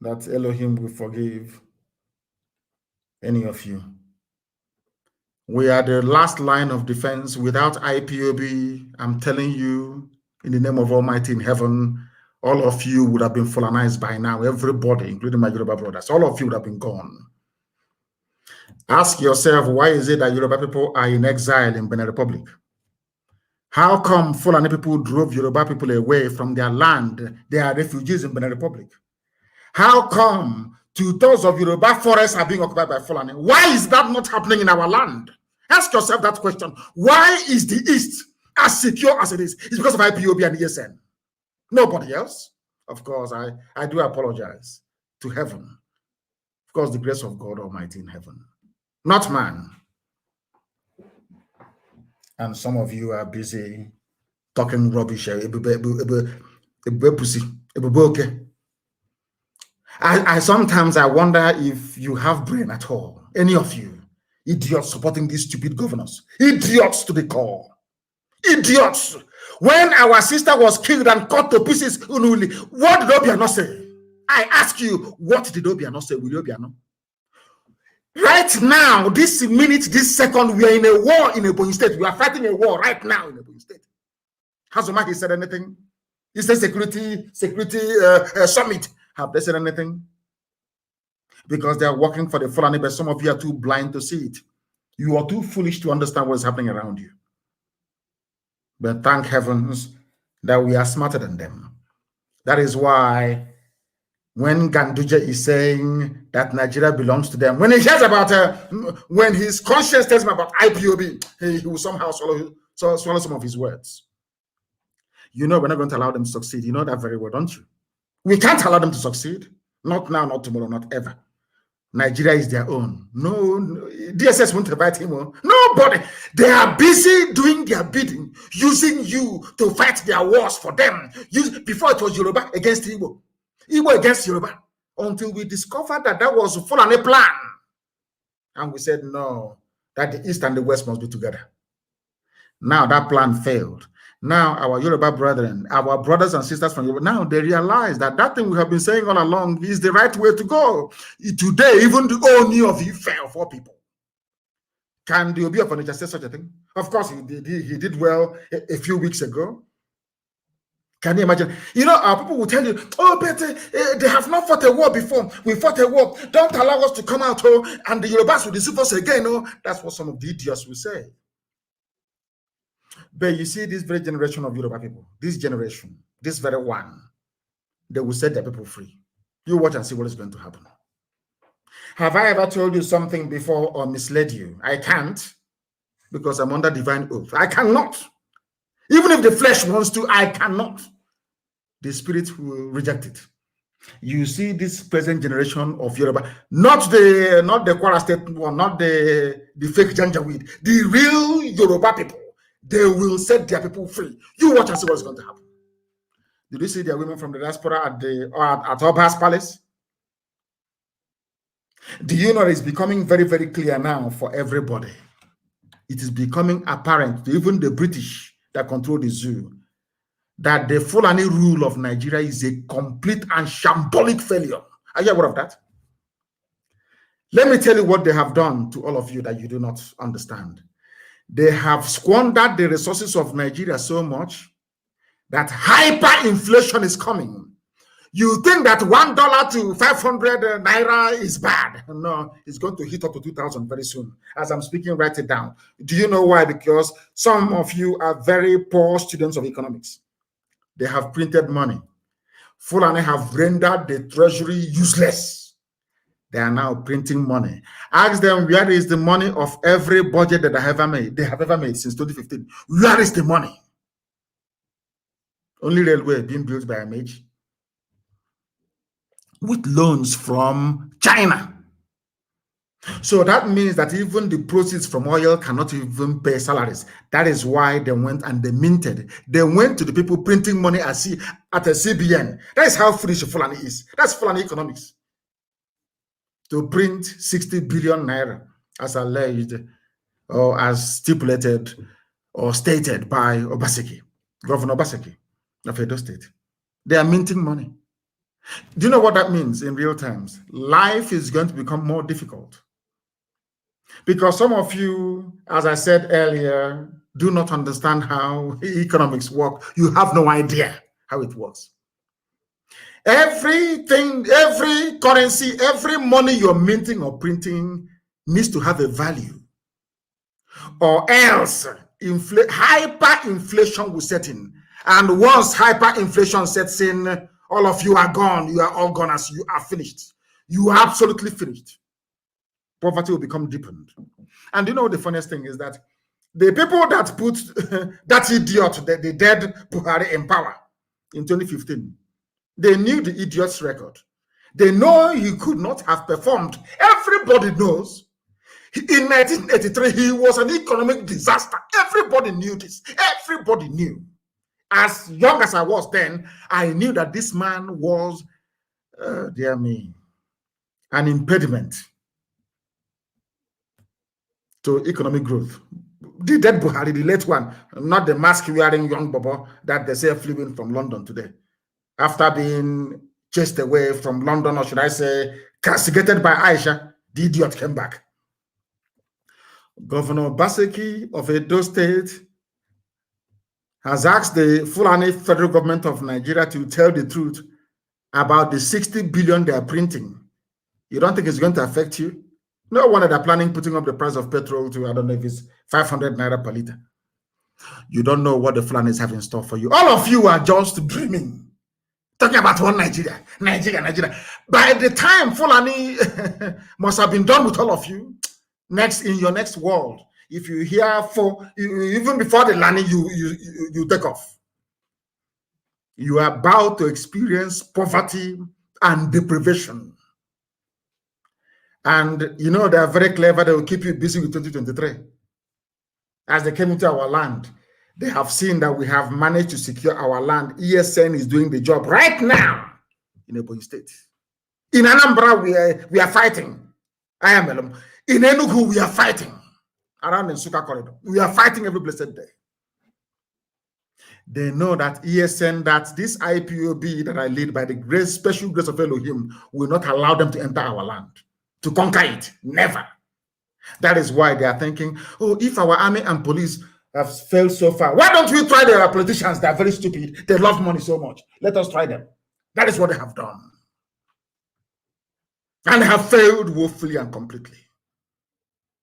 Speaker 1: that Elohim will forgive any of you. We are the last line of defense. Without IPOB, I'm telling you, in the name of Almighty in heaven, all of you would have been Fulanized by now. Everybody, including my Yoruba brothers, all of you would have been gone. Ask yourself, why is it that Yoruba people are in exile in Benin Republic? How come Fulani people drove Yoruba people away from their land? They are refugees in Benin Republic. How come 2/3 of Yoruba forests are being occupied by Fulani? Why is that not happening in our land? Ask yourself that question. Why is the East as secure as it is? It's because of IPOB and ESN. Nobody else. Of course, I do apologize to heaven. Of course, the grace of God Almighty in heaven, not man. And some of you are busy talking rubbish. I sometimes wonder if you have brain at all. Any of you, idiots supporting these stupid governors. Idiots to the core. Idiots. When our sister was killed and cut to pieces, what did Obiano say? I ask you, what did Obiano say? Will Obiano? Right now, this minute, this second, we are in a war in Ebonyi State. We are fighting a war right now in Ebonyi State. Has Omar said anything? Is the security summit? Have they said anything? Because they are working for the Fulani, but some of you are too blind to see it. You are too foolish to understand what is happening around you. But thank heavens that we are smarter than them. That is why when Ganduje is saying that Nigeria belongs to them, when he hears about, when his conscience tells him about IPOB, he will somehow swallow some of his words. You know we're not going to allow them to succeed. You know that very well, don't you? We can't allow them to succeed. Not now, not tomorrow, not ever. Nigeria is their own. No, DSS won't invite him. Nobody. They are busy doing their bidding, using you to fight their wars for them. Before it was Yoruba against Igbo, Igbo against Yoruba, until we discovered that that was full on a plan. And we said, no, that the East and the West must be together. Now that plan failed. Now our Yoruba brethren, our brothers and sisters from Yoruba, now they realize that that thing we have been saying all along is the right way to go. Today, even the Oni of Ife, 4 people. Can the Obi of Onitsha say such a thing? Of course, he did well a few weeks ago. Can you imagine? You know, our people will tell you, oh, but they have not fought a war before. We fought a war. Don't allow us to come out, and the Yorubas will deceive us again. That's what some of the idiots will say. But you see, this very generation of Yoruba people, this generation, this very one, they will set their people free. You watch and see what is going to happen. Have I ever told you something before or misled you? I can't, because I'm under divine oath. I cannot. Even if the flesh wants to, I cannot. The spirit will reject it. You see this present generation of Yoruba, not the Kwara State one, not the fake Janjaweed, the real Yoruba people. They will set their people free. You watch and see what's going to happen. Did you see their women from the diaspora at Oba's palace? Do you know it's becoming very, very clear now for everybody? It is becoming apparent to even the British that control the zoo that the Fulani rule of Nigeria is a complete and shambolic failure. Are you aware of that? Let me tell you what they have done to all of you that you do not understand. They have squandered the resources of Nigeria so much that hyperinflation is coming. You think that $1 to 500 naira is bad? No, it's going to hit up to 2,000 very soon. As I'm speaking, write it down. Do you know why? Because some of you are very poor students of economics. They have printed money. Fulani have rendered the treasury useless. They are now printing money. Ask them, where is the money of every budget that they have ever made since 2015? Where is the money? Only railway being built by Amage with loans from China. So that means that even the proceeds from oil cannot even pay salaries. That is why they went and they minted. They went to the people printing money at a CBN. That is how foolish Fulani is. That's Fulani economics. To print 60 billion naira as alleged or as stipulated or stated by Obaseki, Governor Obaseki of Edo State. They are minting money. Do you know what that means in real terms? Life is going to become more difficult. Because some of you, as I said earlier, do not understand how economics work. You have no idea how it works. Everything, every currency, every money you're minting or printing needs to have a value. Or else hyperinflation will set in. And once hyperinflation sets in, all of you are gone. You are all gone as you are finished. You are absolutely finished. Poverty will become deepened. And you know the funniest thing is that the people that put that idiot, the dead Buhari in power in 2015, they knew the idiot's record. They know he could not have performed. Everybody knows. In 1983, he was an economic disaster. Everybody knew this. Everybody knew. As young as I was then, I knew that this man was, dear me, an impediment to economic growth. The dead Buhari, the late one, not the mask-wearing young bobo that they say flew in from London today. After being chased away from London, or should I say, castigated by Aisha, the idiot came back. Governor Obaseki of Edo State has asked the Fulani federal government of Nigeria to tell the truth about the 60 billion they are printing. You don't think it's going to affect you? No wonder they're planning putting up the price of petrol to, I don't know if it's 500 naira per liter. You don't know what the Fulanis have in store for you. All of you are just dreaming. Talking about one Nigeria. By the time Fulani must have been done with all of you, in your next world, if you hear even before the landing, you take off. You are about to experience poverty and deprivation. And you know, they are very clever. They will keep you busy with 2023. As they came into our land, they have seen that we have managed to secure our land. ESN is doing the job right now in Ebonyi State. In Anambra, we are fighting. In Enugu, we are fighting. Around the Nsukka corridor. We are fighting every blessed day. They know that ESN, that this IPOB that I lead by the special grace of Elohim, will not allow them to enter our land, to conquer it. Never. That is why they are thinking, oh, if our army and police have failed so far, why don't we try their politicians? They are very stupid. They love money so much. Let us try them. That is what they have done. And they have failed woefully and completely.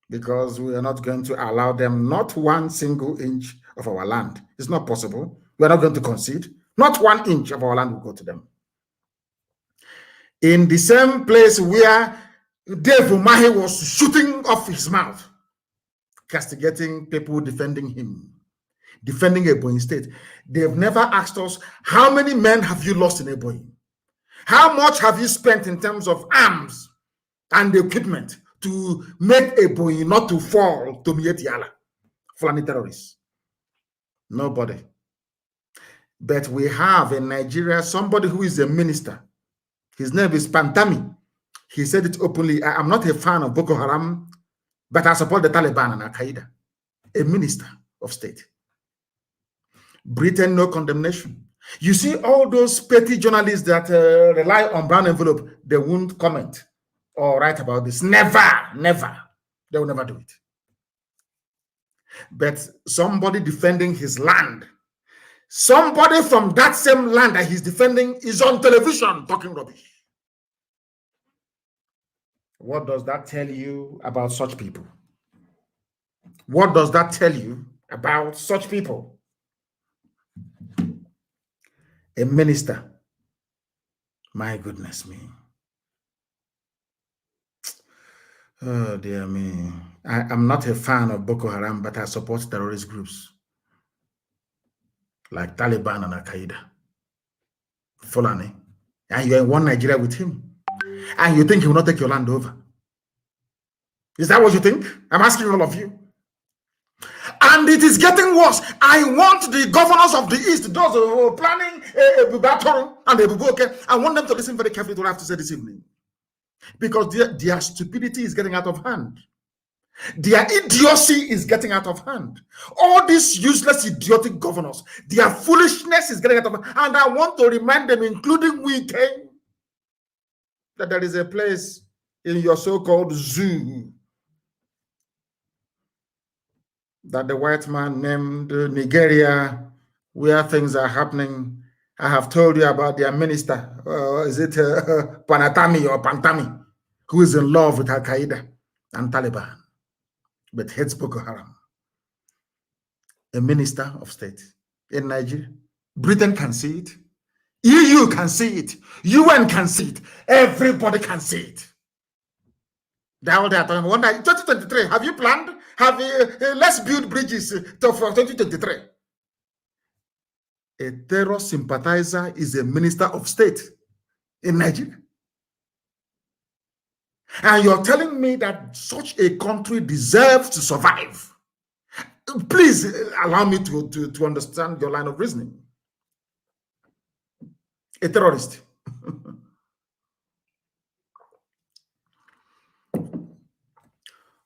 Speaker 1: Because we are not going to allow them not one single inch of our land. It's not possible. We are not going to concede. Not 1 inch of our land will go to them. In the same place where Dave Umahi was shooting off his mouth, castigating people defending him, defending Ebonyi State. They've never asked us, how many men have you lost in Ebonyi? How much have you spent in terms of arms and equipment to make Ebonyi not to fall to Mieti Allah, Fulani terrorists? Nobody. But we have in Nigeria somebody who is a minister. His name is Pantami. He said it openly. I'm not a fan of Boko Haram, but I support the Taliban and Al-Qaeda. A minister of state. Britain, no condemnation. You see all those petty journalists that rely on brown envelope, they won't comment or write about this. Never, never. They will never do it. But somebody defending his land, somebody from that same land that he's defending is on television talking rubbish. What does that tell you about such people? What does that tell you about such people? A minister. My goodness me. Oh, dear me. I'm not a fan of Boko Haram, but I support terrorist groups like Taliban and Al-Qaeda. Fulani. And you're in one Nigeria with him. And you think he will not take your land over. Is that what you think? I'm asking all of you. And it is getting worse. I want the governors of the East, those who are planning a battle and a okay, I want them to listen very carefully to what I have to say this evening. Because their stupidity is getting out of hand. Their idiocy is getting out of hand. All these useless, idiotic governors, their foolishness is getting out of hand. And I want to remind them, including we, that there is a place in your so-called zoo that the white man named Nigeria, where things are happening. I have told you about their minister, is it Panatami or Pantami, who is in love with Al-Qaeda and Taliban, but hates Boko Haram. A minister of state in Nigeria. Britain can see it. EU can see it. UN can see it. Everybody can see it. Now they are talking about 2023. Have you planned? Let's build bridges for 2023. A terror sympathizer is a minister of state in Nigeria. And you're telling me that such a country deserves to survive. Please allow me to understand your line of reasoning. A terrorist.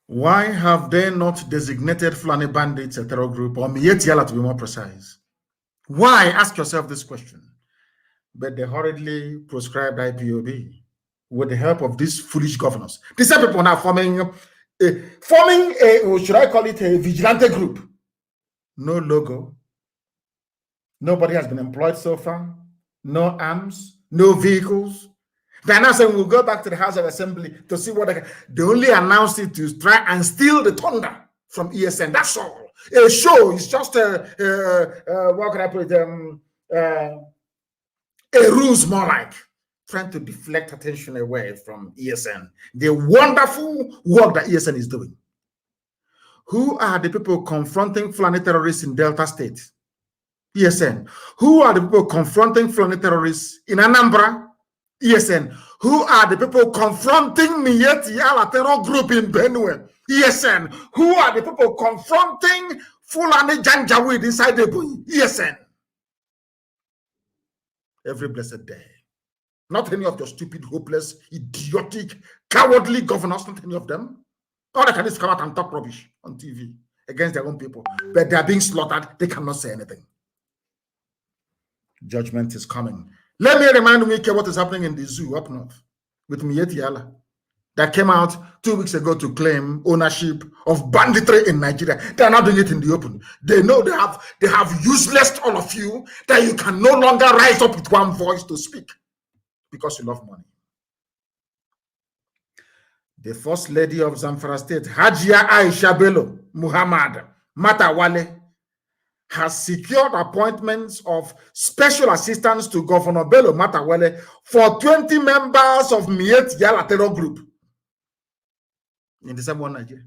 Speaker 1: Why have they not designated Fulani bandits a terror group, or Mietiala to be more precise? Why? Ask yourself this question. But they hurriedly proscribed IPOB with the help of these foolish governors. These people now forming a, should I call it a vigilante group? No logo. Nobody has been employed so far. No arms, no vehicles. They're now saying we'll go back to the House of Assembly to see what they only announced it to try and steal the thunder from ESN. That's all. A show is just what can I put it? A ruse, more like trying to deflect attention away from ESN. The wonderful work that ESN is doing. Who are the people confronting Fulani terrorists in Delta State? ESN. Who are the people confronting Fulani terrorists in Anambra? ESN. Who are the people confronting Mieti Ala terror group in Benue? ESN. Who are the people confronting Fulani Janjaweed inside the Ebonyi? ESN. Every blessed day. Not any of your stupid, hopeless, idiotic, cowardly governors, not any of them. All they can do is come out and talk rubbish on TV against their own people. But they are being slaughtered. They cannot say anything. Judgment is coming. Let me remind Mike what is happening in the zoo up north with Mieti Allah that came out 2 weeks ago to claim ownership of banditry in Nigeria. They are not doing it in the open. They know they have useless all of you, that you can no longer rise up with one voice to speak because you love money. The First Lady of Zamfara State, Hajia Aisha Bello Muhammad Matawale, has secured appointments of special assistants to Governor Bello Matawale for 20 members of Miet Yala Terror Group in the same one Nigeria.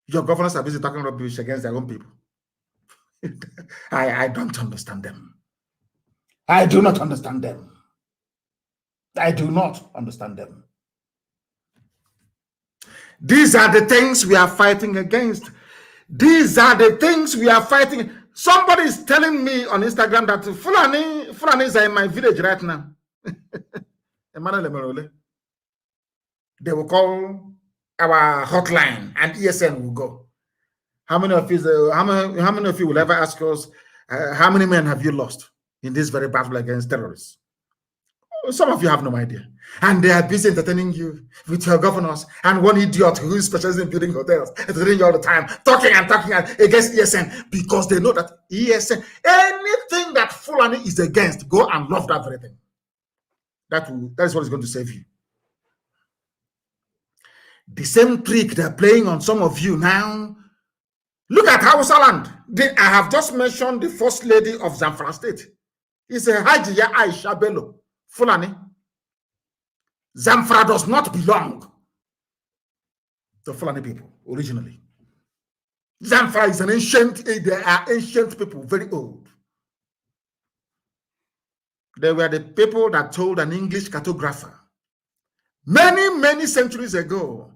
Speaker 1: Your governors are busy talking rubbish against their own people. I don't understand them. I do not understand them. I do not understand them. These are the things we are fighting against. These are the things we are fighting. Somebody is telling me on Instagram that Fulanis are in my village right now. They will call our hotline and ESN will go. How many of you? How many of you will ever ask us how many men have you lost in this very battle against terrorists? Some of you have no idea. And they are busy entertaining you with your governors and one idiot who is specialized in building hotels, entertaining you all the time, talking against ESN because they know that ESN, anything that Fulani is against, go and love that very thing. That is what is going to save you. The same trick they're playing on some of you now. Look at Hausa land. I have just mentioned the First Lady of Zamfara State. It's a Hajiya Aisha Bello Fulani. Zamfara does not belong to Fulani people originally. Zamfara is an ancient, they are ancient people, very old. They were the people that told an English cartographer many, many centuries ago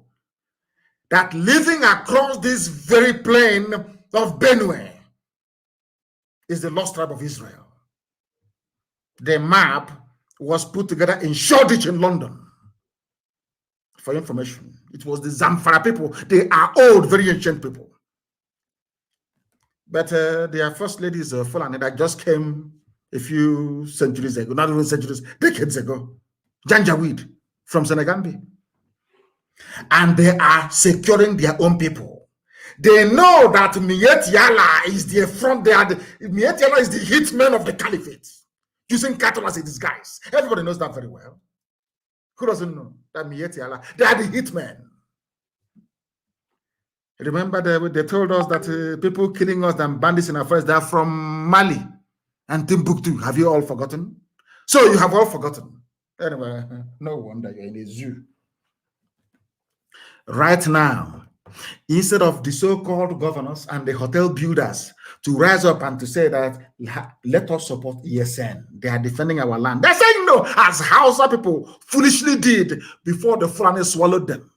Speaker 1: that living across this very plain of Benue is the lost tribe of Israel. The map was put together in Shoreditch in London. For information, it was the Zamfara people. They are old, very ancient people. But their first lady is Fulani that just came a few centuries ago, not even centuries, decades ago. Janjaweed from Senegambia. And they are securing their own people. They know that Miet Yala is the front. Miet Yala is the hitman of the caliphate, using cattle as a disguise. Everybody knows that very well. Who doesn't know that Miet Yala? They are the hitmen. Remember, they told us that people killing us and bandits in our forest, they are from Mali and Timbuktu. Have you all forgotten? So you have all forgotten. Anyway, no wonder you're in a zoo. Right now, instead of the so-called governors and the hotel builders to rise up and to say that, let us support ESN, they are defending our land. They're saying no, as Hausa people foolishly did before the Fulani swallowed them.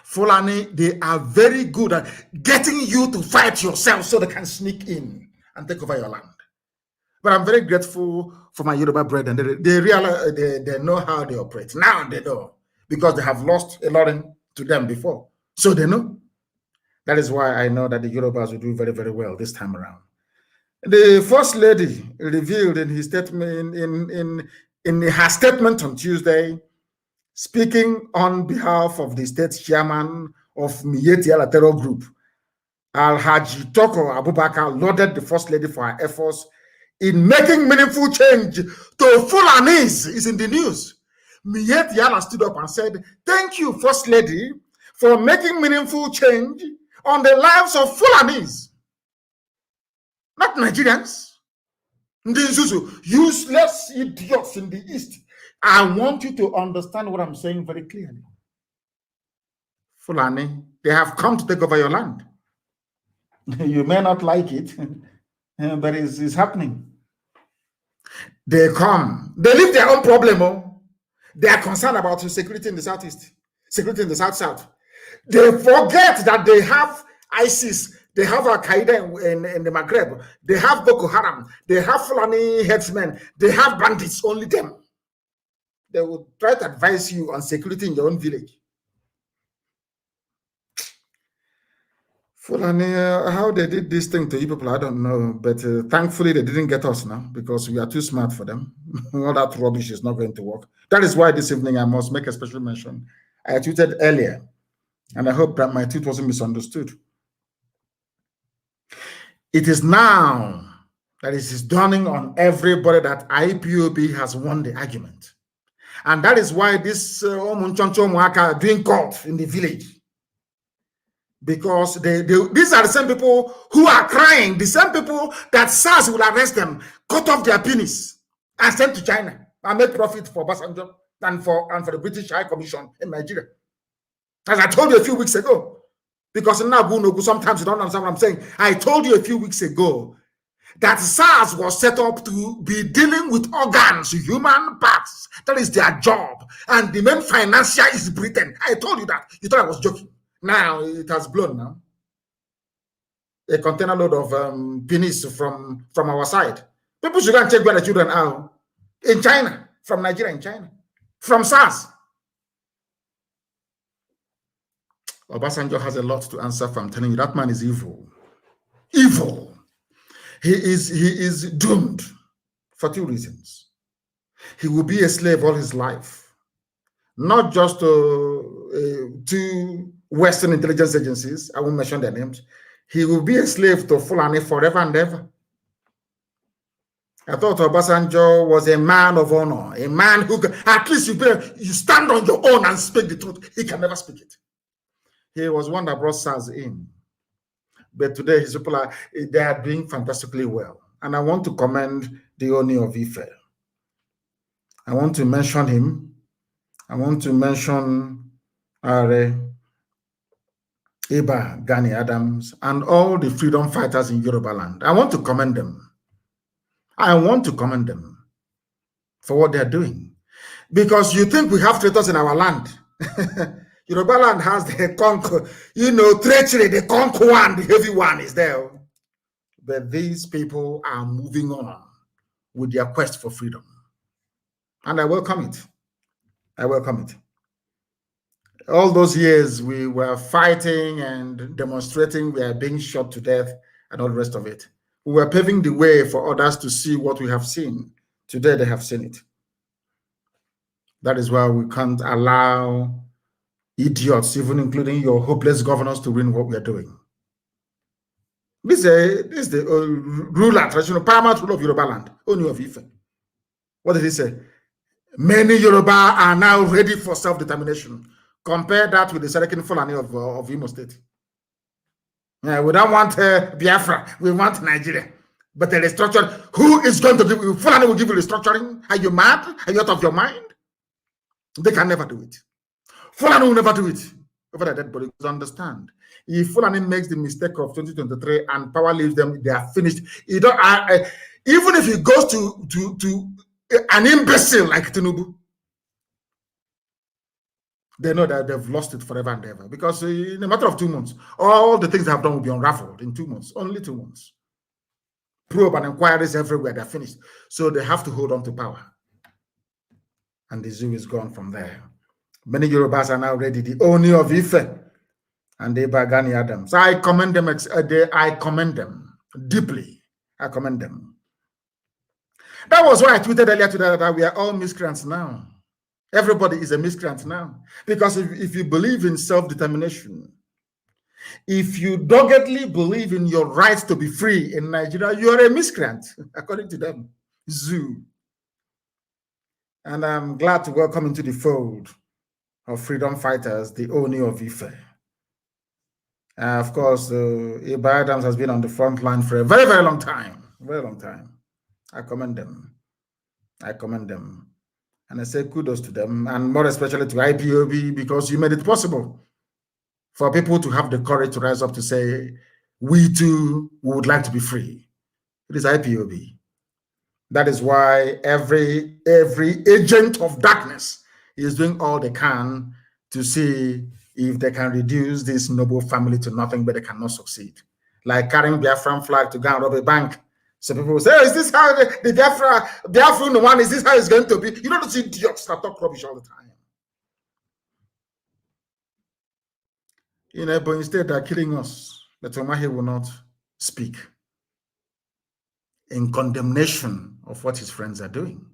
Speaker 1: Fulani, they are very good at getting you to fight yourself so they can sneak in and take over your land. But I'm very grateful for my Yoruba brethren. They realize they know how they operate. Now they know, because they have lost a lot to them before. So they know. That is why I know that the Yorubas will do very, very well this time around. The First Lady revealed in his statement, in her statement on Tuesday, speaking on behalf of the state chairman of Miyetti Yala Terror Group, Alhaji Toko Abubakar lauded the First Lady for her efforts in making meaningful change to Fulanis. Is in the news. Miyetti Yala stood up and said, "Thank you, First Lady, for making meaningful change on the lives of Fulanis, not Nigerians. Useless idiots in the East. I want you to understand what I'm saying very clearly. Fulani, they have come to take over your land. You may not like it, but it's happening. They come. They leave their own problem. Oh. They are concerned about security in the Southeast, security in the South-South. They forget that they have ISIS, they have Al-Qaeda in the Maghreb, they have Boko Haram, they have Fulani headsmen, they have bandits, only them. They will try to advise you on security in your own village. Fulani, how they did this thing to you people, I don't know. But thankfully, they didn't get us now because we are too smart for them. All that rubbish is not going to work. That is why this evening I must make a special mention. I tweeted earlier, and I hope that my tweet wasn't misunderstood. It is now that it is dawning on everybody that IPOB has won the argument. And that is why this Omunchoncho Mwaka are doing court in the village. Because these are the same people who are crying, the same people that SARS will arrest them, cut off their penis, and send to China and make profit for Basanjo and for the British High Commission in Nigeria. As I told you a few weeks ago, because sometimes you don't understand what I'm saying. I told you a few weeks ago that SARS was set up to be dealing with organs, human parts. That is their job. And the main financier is Britain. I told you that. You thought I was joking. Now it has blown now. A container load of penis from our side. People should go and check where the children are. In China. From Nigeria in China. From SARS. Obasanjo has a lot to answer for. I'm telling you, that man is evil. Evil. He is doomed for two reasons. He will be a slave all his life. Not just to Western intelligence agencies. I won't mention their names. He will be a slave to Fulani forever and ever. I thought Obasanjo was a man of honor. A man who, at least you stand on your own and speak the truth. He can never speak it. He was one that brought SARS in. But today, his people they are doing fantastically well. And I want to commend the Oni of Ife. I want to mention him. I want to mention Are Iba, Gani Adams, and all the freedom fighters in Yoruba land. I want to commend them. I want to commend them for what they're doing. Because you think we have traitors in our land. Yoruba land has the conquer, treachery, the conquer one, the heavy one is there. But these people are moving on with their quest for freedom. And I welcome it. I welcome it. All those years we were fighting and demonstrating, we are being shot to death and all the rest of it. We were paving the way for others to see what we have seen. Today they have seen it. That is why we can't allow idiots, even including your hopeless governors, to ruin what we are doing. This is the ruler, traditional paramount ruler of Yoruba land, Ooni of Ife. What did he say? Many Yoruba are now ready for self-determination. Compare that with the Serikin Fulani of Imo State. Yeah, we don't want Biafra, we want Nigeria. But the restructuring, who is going to give you? Fulani will give you restructuring? Are you mad? Are you out of your mind? They can never do it. Fulani will never do it. Over the dead body, understand. If Fulani makes the mistake of 2023 and power leaves them, they are finished. You don't. Even if he goes to an imbecile like Tinubu, they know that they've lost it forever and ever. Because in a matter of 2 months, all the things they have done will be unraveled in 2 months. Only 2 months. Probe and inquiries everywhere, they're finished. So they have to hold on to power. And the zoo is gone from there. Many Yorubas are now ready. The Ooni of Ife and the Gani Adams. I commend them. I commend them deeply. I commend them. That was why I tweeted earlier today that we are all miscreants now. Everybody is a miscreant now. Because if you believe in self-determination, if you doggedly believe in your right to be free in Nigeria, you are a miscreant, according to them. Zoo. And I'm glad to welcome into the fold of freedom fighters, the Ooni of Ife. Of course, Iba Adams has been on the front line for a very, very long time. Very long time. I commend them. I commend them. And I say kudos to them, and more especially to IPOB, because you made it possible for people to have the courage to rise up to say, we too would like to be free. It is IPOB. That is why every agent of darkness is doing all they can to see if they can reduce this noble family to nothing, but they cannot succeed. Like carrying Biafran flag to go and rob a bank. So people will say, oh, is this how the Biafran one, is this how it's going to be? You don't see idiots that talk rubbish all the time. But instead they're killing us. But Omahe will not speak in condemnation of what his friends are doing.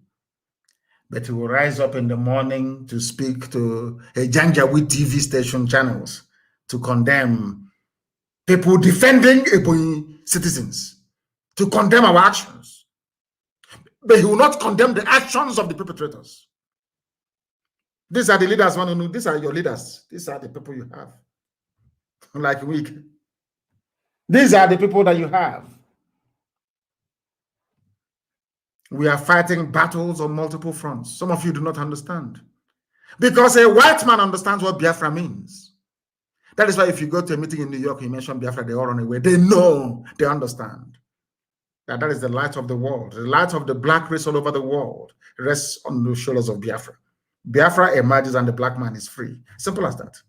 Speaker 1: But he will rise up in the morning to speak to a Janjaweed TV station channels to condemn people defending Ebonyi citizens, to condemn our actions. But he will not condemn the actions of the perpetrators. These are the leaders, these are your leaders. These are the people you have. Like weak. These are the people that you have. We are fighting battles on multiple fronts. Some of you do not understand. Because a white man understands what Biafra means. That is why if you go to a meeting in New York, you mention Biafra, they all run away. They know, they understand. That is the light of the world. The light of the black race all over the world rests on the shoulders of Biafra. Biafra emerges and the black man is free. Simple as that.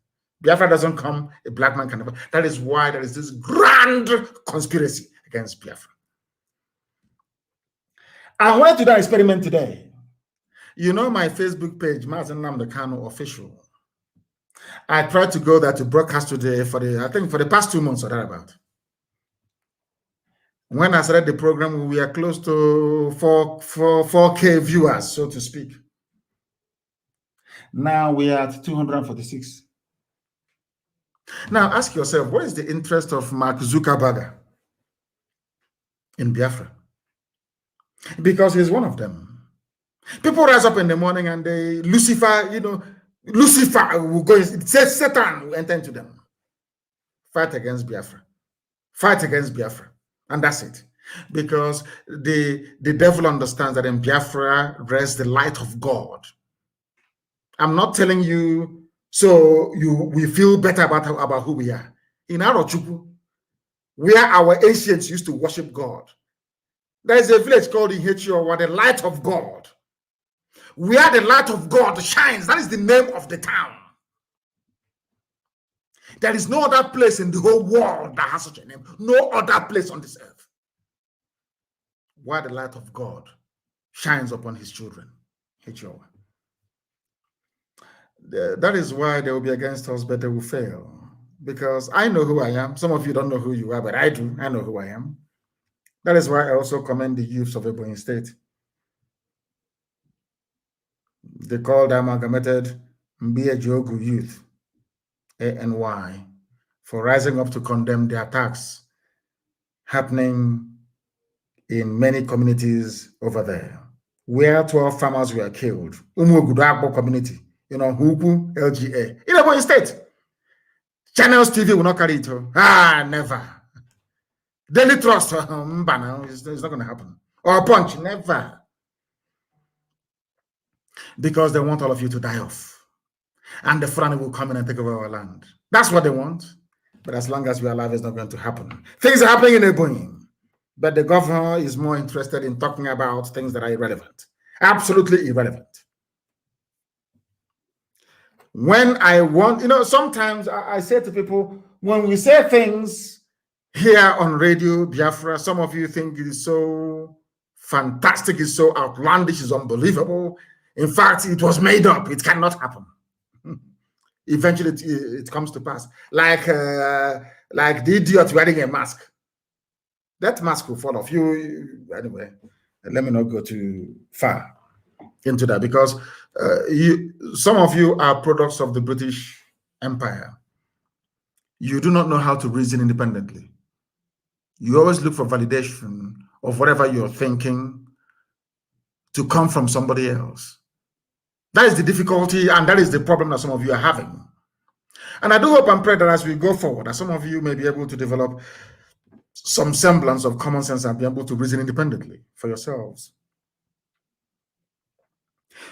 Speaker 1: Biafra doesn't come, a black man can never. That is why there is this grand conspiracy against Biafra. I wanted to do an experiment today. You know my Facebook page, Mazen Nnamdi Kanu Official. I tried to go there to broadcast today for the past 2 months or thereabout. When I started the program, we are close to 4K viewers, so to speak. Now we are at 246. Now ask yourself, what is the interest of Mark Zuckerberg in Biafra? Because he's one of them. People rise up in the morning and Lucifer will go, it says Satan will enter into them. Fight against Biafra. Fight against Biafra. And that's it. Because the devil understands that in Biafra rests the light of God. I'm not telling you so we feel better about who we are. In Arochukwu, where our ancients used to worship God, there is a village called Ihechio, where the light of God, where the light of God shines. That is the name of the town. There is no other place in the whole world that has such a name. No other place on this earth. Why the light of God shines upon his children. H-O. That is why they will be against us, but they will fail. Because I know who I am. Some of you don't know who you are, but I do. I know who I am. That is why I also commend the youths of Ebonyi State. They called amalgamated Mbiejogu youth, ANY, for rising up to condemn the attacks happening in many communities over there, where 12 farmers were killed. Umugudagbo community, Huku, LGA, in Ebonyi State. Channels TV will not carry it. Never. Daily Trust, it's not going to happen. Or Punch, never. Because they want all of you to die off. And the Fulani will come in and take over our land. That's what they want. But as long as we are alive, it's not going to happen. Things are happening in Ebonyi. But the governor is more interested in talking about things that are irrelevant. Absolutely irrelevant. When I want, sometimes I say to people, when we say things here on Radio Biafra, some of you think it is so fantastic, it's so outlandish, it's unbelievable. In fact, it was made up. It cannot happen. Eventually, it comes to pass. Like the idiot wearing a mask. That mask will fall off. Anyway, let me not go too far into that, because some of you are products of the British Empire. You do not know how to reason independently. You always look for validation of whatever you're thinking to come from somebody else. That is the difficulty, and that is the problem that some of you are having. And I do hope and pray that as we go forward, that some of you may be able to develop some semblance of common sense and be able to reason independently for yourselves.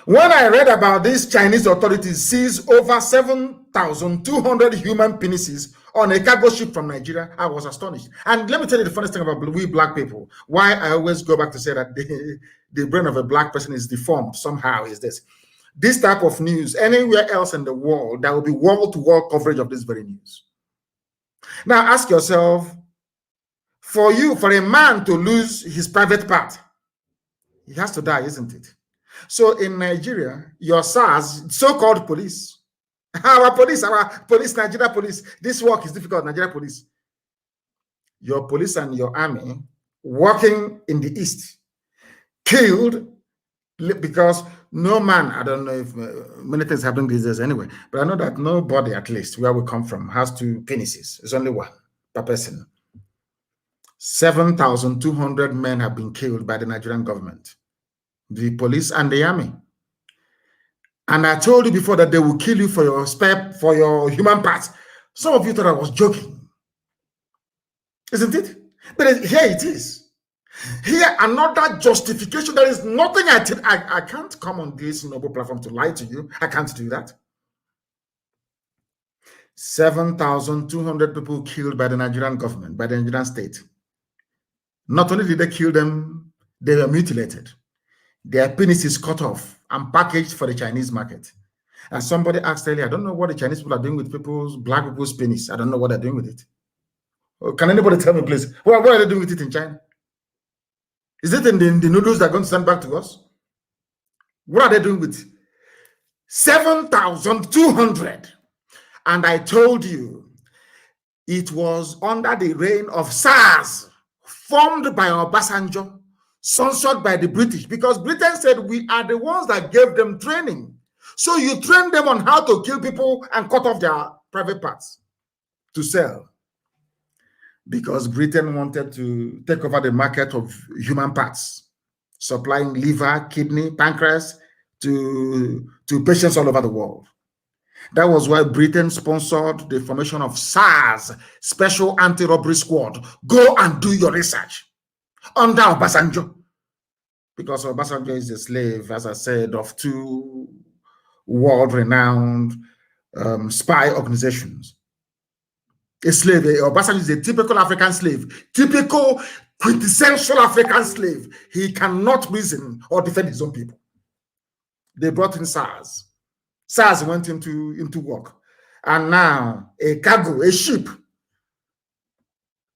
Speaker 1: When I read about these Chinese authorities seized over 7,200 human penises on a cargo ship from Nigeria, I was astonished. And let me tell you the funniest thing about we black people. Why I always go back to say that the brain of a black person is deformed somehow is this. This type of news, anywhere else in the world, there will be wall-to-wall coverage of this very news. Now ask yourself, for a man to lose his private part, he has to die, isn't it? So in Nigeria, your SARS, so-called police, our police, Nigeria police, this work is difficult, Nigeria police. Your police and your army working in the East, killed because no man, I don't know if many things happen these days anyway, but I know that nobody, at least where we come from, has two penises. It's only one per person. 7,200 men have been killed by the Nigerian government, the police and the army. And I told you before that they will kill you for your human parts. Some of you thought I was joking, isn't it? But here it is. Here, another justification. There is nothing I can't come on this noble platform to lie to you. I can't do that. 7,200 people killed by the Nigerian government, by the Nigerian state. Not only did they kill them, they were mutilated. Their penises cut off and packaged for the Chinese market. And somebody asked earlier, I don't know what the Chinese people are doing with black people's penis. I don't know what they're doing with it. Can anybody tell me, please? What are they doing with it in China? Is it in the noodles that are going to send back to us? What are they doing with 7,200? And I told you, it was under the reign of SARS, formed by Obasanjo, censored by the British, because Britain said we are the ones that gave them training. So you train them on how to kill people and cut off their private parts to sell. Because Britain wanted to take over the market of human parts, supplying liver, kidney, pancreas to patients all over the world. That was why Britain sponsored the formation of SARS, Special Anti-Robbery Squad. Go and do your research under Obasanjo. Because Obasanjo is a slave, as I said, of two world-renowned spy organizations. A slave, Obasanjo is a typical African slave, typical quintessential African slave. He cannot reason or defend his own people. They brought in SARS. SARS went into work. And now a cargo, a ship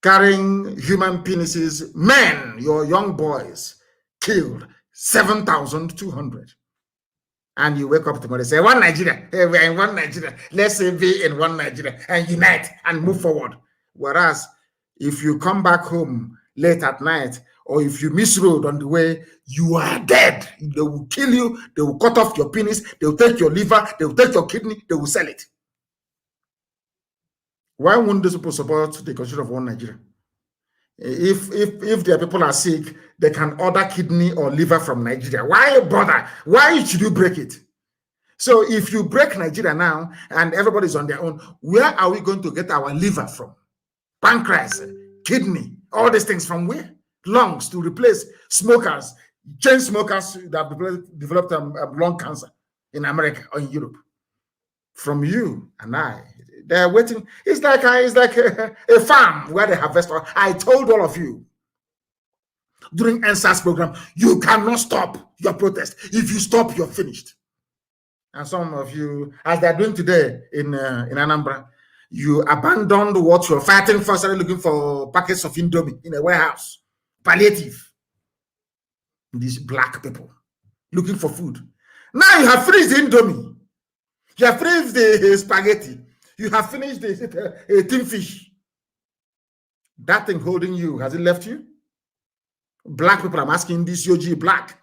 Speaker 1: carrying human penises, men, your young boys, killed 7,200. And you wake up tomorrow and say, one Nigeria, hey, we're in one Nigeria. Let's say be in one Nigeria and unite and move forward. Whereas if you come back home late at night, or if you miss road on the way, you are dead. They will kill you. They will cut off your penis. They will take your liver. They will take your kidney. They will sell it. Why wouldn't these people support the constitution of one Nigeria? If their people are sick, they can order kidney or liver from Nigeria. Why bother? Why should you break it? So if you break Nigeria now and everybody's on their own, where are we going to get our liver from? Pancreas, kidney, all these things from where? Lungs to replace smokers, chain smokers that have developed lung cancer in America or in Europe. From you and I, they're waiting. It's like a farm where they harvest. I told all of you during NSAS program, you cannot stop your protest. If you stop, you're finished. And some of you, as they're doing today in Anambra, you abandoned what you're fighting for, started looking for packets of Indomie in a warehouse. Palliative. These black people looking for food. Now you have finished the Indomie. You have finished the spaghetti. You have finished the tin fish. That thing holding you, has it left you? Black people, I'm asking this, UG black.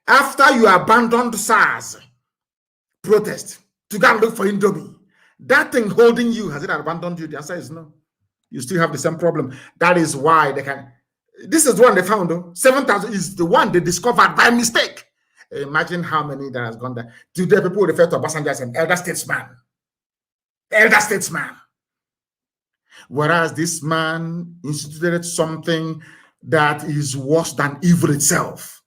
Speaker 1: After you abandoned SARS protest to go and look for Indomie, that thing holding you, has it abandoned you? The answer is no. You still have the same problem. That is why they can. This is the one they found, though. 7,000 is the one they discovered by mistake. Imagine how many that has gone there. Today, people refer to Obasanjo as an elder statesman. Elder statesman. Whereas this man instituted something that is worse than evil itself.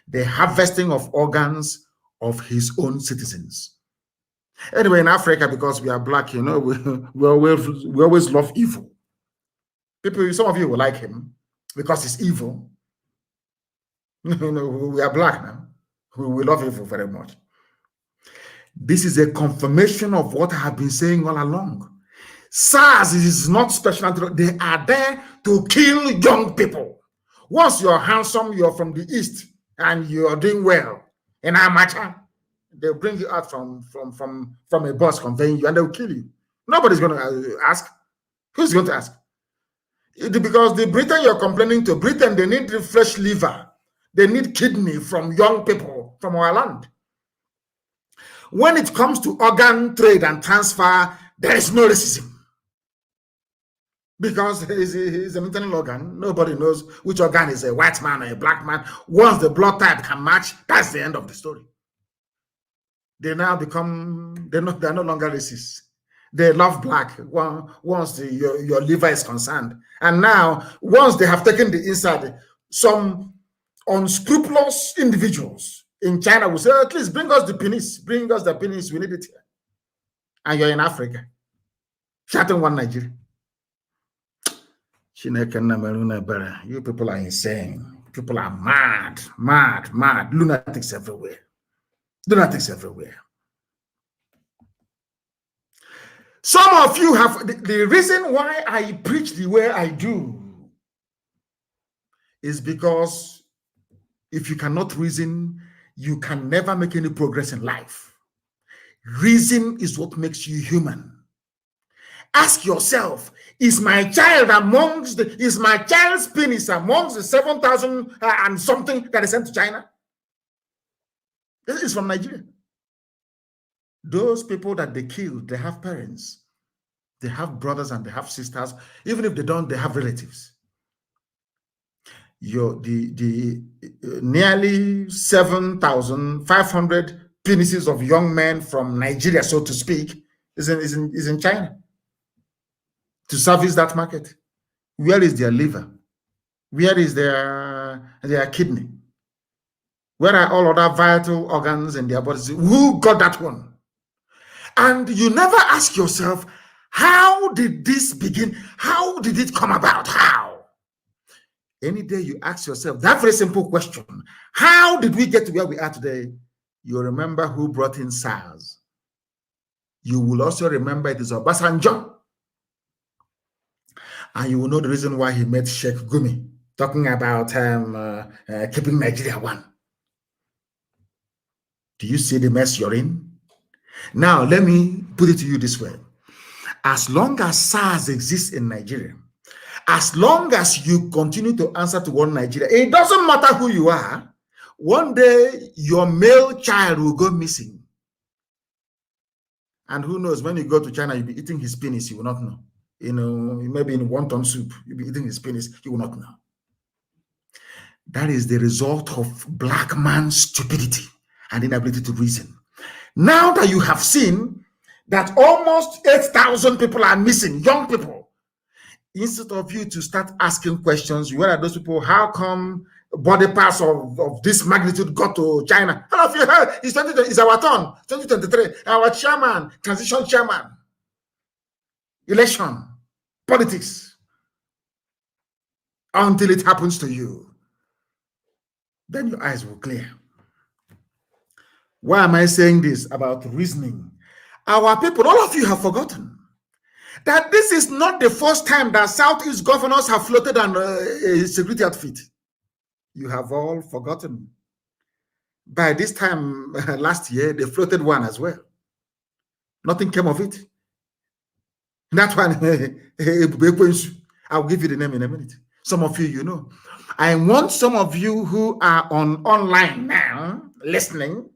Speaker 1: The harvesting of organs of his own citizens. Anyway, in Africa, because we are black, you know, we always love evil. People, some of you will like him because he's evil. You know, we are black now. We love evil very much. This is a confirmation of what I have been saying all along. SARS is not special. They are there to kill young people. Once you're handsome, you're from the East, and you're doing well in Amacha, they'll bring you out from a bus conveying you, and they'll kill you. Nobody's going to ask. Who's going to ask? Because the Britain you're complaining to, Britain, they need the fresh liver. They need kidney from young people from our land. When it comes to organ trade and transfer, there is no racism. Because it's an internal organ. Nobody knows which organ is a white man or a black man. Once the blood type can match, that's the end of the story. They now become, they're no longer racist. They love black once your liver is concerned. And now, once they have taken the inside, some unscrupulous individuals in China will say, at least bring us the penis. Bring us the penis. We need it here. And you're in Africa. Shouting one Nigeria. You people are insane. People are mad. Lunatics everywhere. Lunatics everywhere. Some of you have the reason why I preach the way I do is because if you cannot reason, you can never make any progress in life. Reason is what makes you human. Ask yourself, is my child's penis amongst the 7,000 and something that is sent to China? This is from Nigeria. Those people that they killed, they have parents, they have brothers, and they have sisters. Even if they don't, they have relatives. The nearly 7,500 penises of young men from Nigeria, so to speak, is in China to service that market. Where is their liver? Where is their kidney? Where are all other vital organs in their bodies? Who got that one? And you never ask yourself, how did this begin? How did it come about? How? Any day you ask yourself that very simple question, how did we get to where we are today? You remember who brought in SARS. you will also remember it is Obasanjo. And you will know the reason why he met Sheikh Gumi, talking about keeping Nigeria one. Do you see the mess you're in? Now, let me put it to you this way. As long as SARS exists in Nigeria, as long as you continue to answer to one Nigeria, it doesn't matter who you are, one day your male child will go missing. And who knows, when you go to China, you'll be eating his penis, you will not know. You know, maybe in wonton soup, you'll be eating his penis, you will not know. That is the result of black man's stupidity and inability to reason. Now that you have seen that almost 8,000 people are missing, young people, instead of you to start asking questions, where are those people? How come body parts of this magnitude got to China? All of you heard, it's our turn, 2023, our chairman, transition chairman, election, politics, until it happens to you. Then your eyes will clear. Why am I saying this about reasoning? Our people, all of you have forgotten that this is not the first time that Southeast governors have floated on a security outfit. You have all forgotten. By this time last year, they floated one as well. Nothing came of it. That one, I'll give you the name in a minute. Some of you, you know. I want some of you who are online now, listening,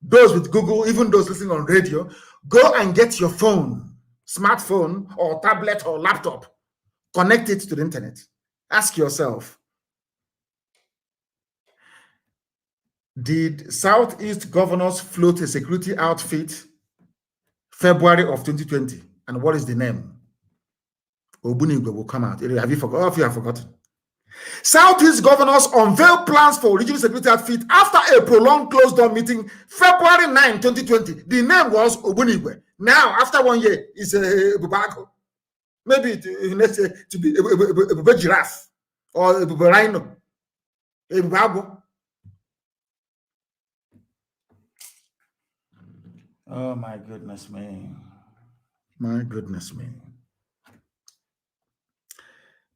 Speaker 1: those with Google, even those listening on radio, go and get your phone, smartphone or tablet or laptop, connect it to the internet. Ask yourself, did Southeast governors float a security outfit February of 2020? And what is the name? Ogbunigwe will come out. Have you forgotten? All of you have forgotten. Southeast governors unveil plans for regional security outfit after a prolonged closed-door meeting February 9, 2020. The name was Ogbunigwe. Now, after 1 year, it's a Bubago. Maybe let's say to be a giraffe or a rhino. A Bubago. Oh my goodness me. My goodness me.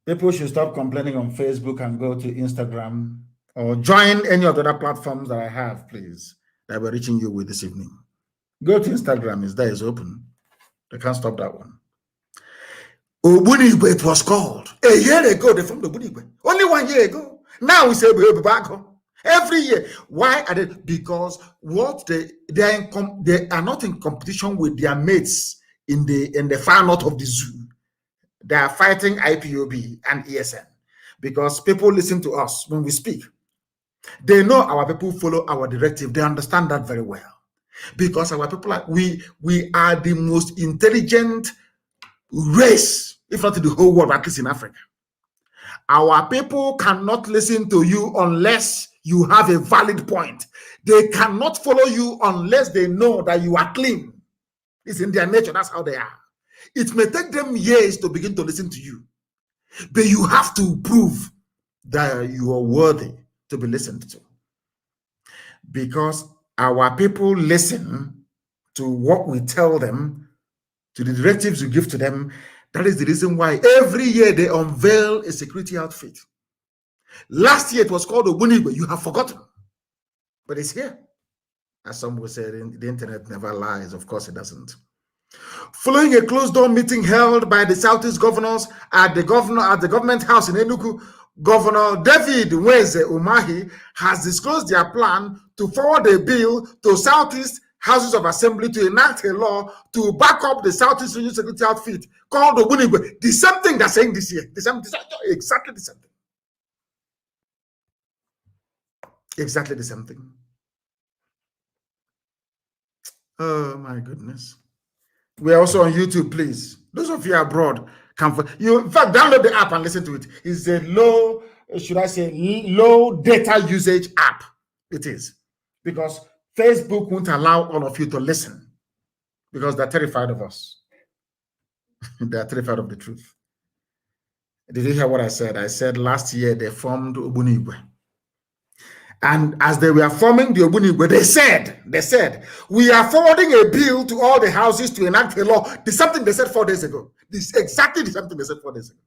Speaker 1: People should stop complaining on Facebook and go to Instagram or join any of the other platforms that I have, please, that we're reaching you with this evening. Go to Instagram, it's there, it's open. They can't stop that one. Ogbunigwe, it was called. A year ago, they formed Ogbunigwe. Only 1 year ago. Now we say Bubago. Every year. Why are they? Because what they are not in competition with their mates in the far north of the zoo. They are fighting IPOB and ESN because people listen to us when we speak. They know our people follow our directive. They understand that very well because our people we are the most intelligent race, if not in the whole world, at least in Africa. Our people cannot listen to you unless you have a valid point. They cannot follow you unless they know that you are clean. It's in their nature. That's how they are. It may take them years to begin to listen to you, but you have to prove that you are worthy to be listened to. Because our people listen to what we tell them, to the directives we give to them. That is the reason why every year they unveil a security outfit. Last year it was called Ogbunigwe. You have forgotten, but it's here. As some will say, the internet never lies. Of course it doesn't. Following a closed-door meeting held by the Southeast governors at the government house in Enugu, Governor David Nweze Umahi has disclosed their plan to forward a bill to Southeast Houses of Assembly to enact a law to back up the Southeast Regional Security Outfit called Ogbunigwe. The same thing they're saying this year. Exactly the same thing. Exactly the same thing. Oh my goodness. We are also on YouTube, please. Those of you abroad, in fact, download the app and listen to it. It's a low, should I say, low data usage app. It is. Because Facebook won't allow all of you to listen because they're terrified of us. They're terrified of the truth. Did you hear what I said? I said last year they formed Ogbunigwe. And as they were forming the Ogbunigwe, they said, we are forwarding a bill to all the houses to enact a law. The something they said 4 days ago. This exactly the something they said 4 days ago.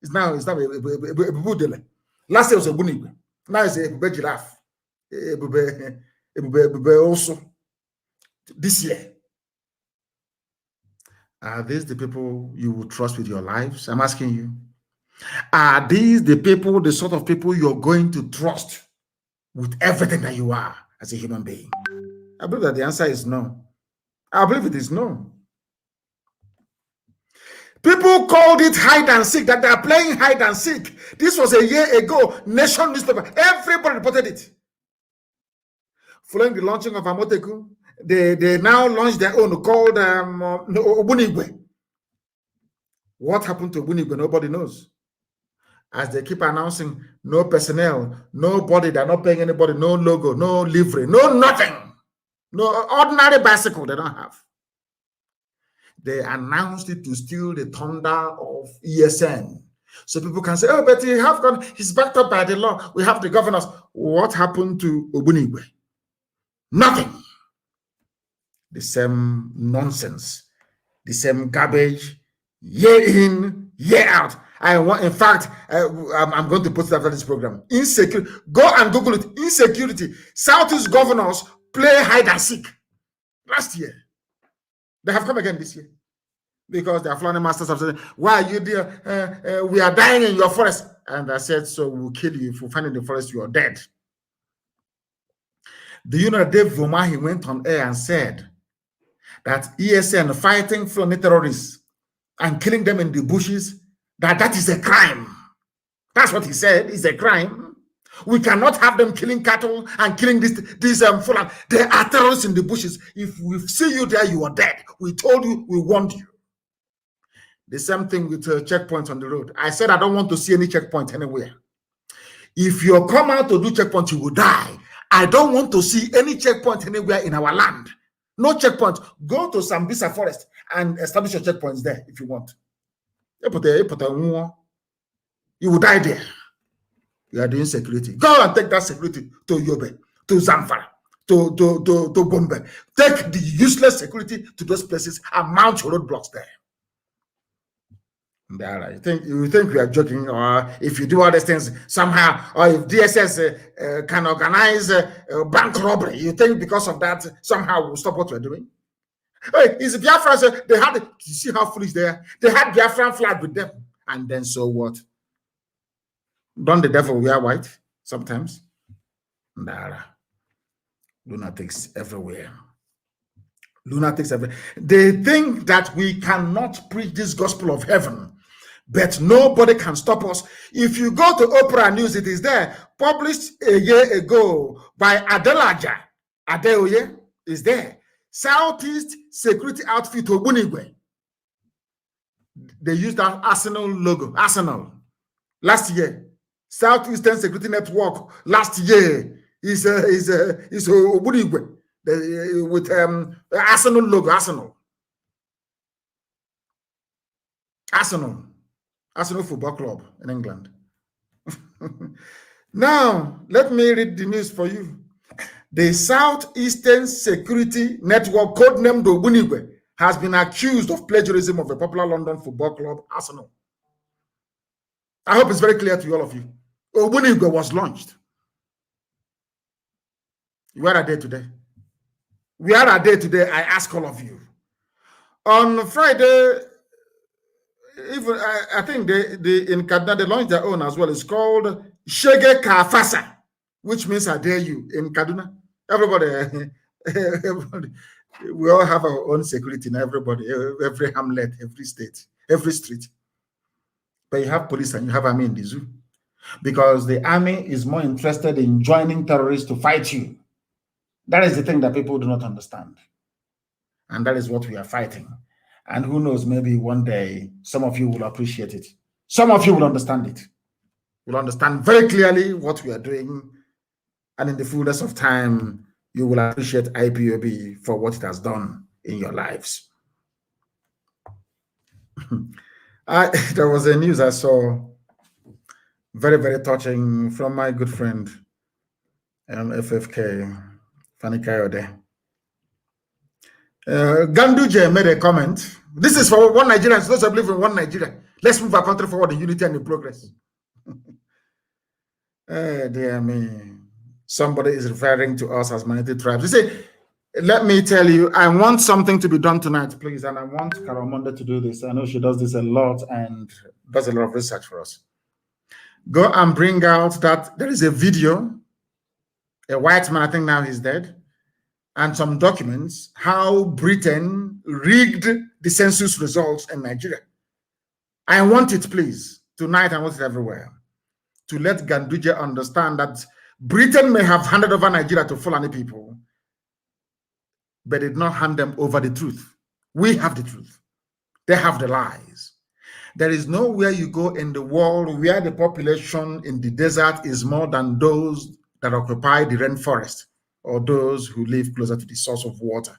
Speaker 1: It's now Ebube. Last year was Ogbunigwe. Now it's Ebube Giraffe. Ebube also. This year. Are these the people you will trust with your lives? I'm asking you. Are these the people, the sort of people you're going to trust with everything that you are as a human being? I believe that the answer is no. I believe it is no. People called it hide and seek, that they are playing hide and seek. This was a year ago. Nation newspaper. Everybody reported it. Following the launching of Amoteku, they now launched their own called Ogbunigwe. What happened to Ogbunigwe? Nobody knows. As they keep announcing, no personnel, nobody, they're not paying anybody, no logo, no livery, no nothing. No ordinary bicycle they don't have. They announced it to steal the thunder of ESN. So people can say, oh, but he's backed up by the law. We have the governors. What happened to Ogbunigwe? Nothing. The same nonsense, the same garbage, year in, year out. In fact, I'm going to post it after this program. Insecurity. Go and Google it. Insecurity. Southeast governors play hide and seek. Last year. They have come again this year. Because their flying masters have said, why are you there? We are dying in your forest. And I said, so we'll kill you. If we find in the forest, you are dead. Do you know that Dave Vomahi went on air and said that ESN fighting Fulani terrorists and killing them in the bushes, that is a crime. That's what he said. It's a crime. We cannot have them killing cattle and killing these Fulani. There are terrorists in the bushes. If we see you there, you are dead. We told you, we warned you. The same thing with checkpoints on the road. I said I don't want to see any checkpoint anywhere. If you come out to do checkpoints, you will die. I don't want to see any checkpoint anywhere in our land. No checkpoint. Go to Sambisa Forest and establish your checkpoints there if you want. You will die there. You are doing security. Go and take that security to Yobe, to Zamfara, to Gombe. Take the useless security to those places and mount your roadblocks there. You think we are joking, or if you do all these things somehow, or if DSS can organize bank robbery, you think because of that somehow we'll stop what we're doing? Hey, is Biafra? They had, you see how foolish they are? They had Biafran flag with them, and then so what? Don't the devil wear white sometimes? Lunatics everywhere. Lunatics everywhere. They think that we cannot preach this gospel of heaven, but nobody can stop us. If you go to Oprah News, it is there. Published a year ago by Adelaja Adeoye is there. Southeast Security Outfit Ogbunigwe. They used that Arsenal logo. Arsenal. Last year. Southeastern Security Network. Last year is Ogbunigwe with Arsenal logo. Arsenal Football Club in England. Now, let me read the news for you. The Southeastern Security Network, codenamed Ogbunigwe, has been accused of plagiarism of a popular London football club, Arsenal. I hope it's very clear to all of you. Ogbunigwe was launched. Where are they today? Where are they today? I ask all of you. On Friday, even I think they in Kaduna they launched their own as well. It's called Shege Kafasa, which means I dare you in Kaduna. Everybody, we all have our own security in everybody, every hamlet, every state, every street. But you have police and you have army in the zoo. Because the army is more interested in joining terrorists to fight you. That is the thing that people do not understand. And that is what we are fighting. And who knows, maybe one day some of you will appreciate it. Some of you will understand it. You'll understand very clearly what we are doing. And in the fullness of time, you will appreciate IPOB for what it has done in your lives. There was a news I saw, very, very touching, from my good friend, FFK, Fanny Kayode. Ganduje made a comment. This is for one Nigeria. Those who believe in one Nigeria. Let's move our country forward in unity and in progress. Dear me. Somebody is referring to us as minority tribes. You say, let me tell you, I want something to be done tonight, please. And I want Karamonda to do this. I know she does this a lot and does a lot of research for us. Go and bring out that there is a video. A white man, I think now he's dead, and some documents how Britain rigged the census results in Nigeria. I want it, please. Tonight, I want it everywhere. To let Ganduje understand that Britain may have handed over Nigeria to Fulani people, but did not hand them over the truth. We have the truth. They have the lies. There is nowhere you go in the world where the population in the desert is more than those that occupy the rainforest or those who live closer to the source of water,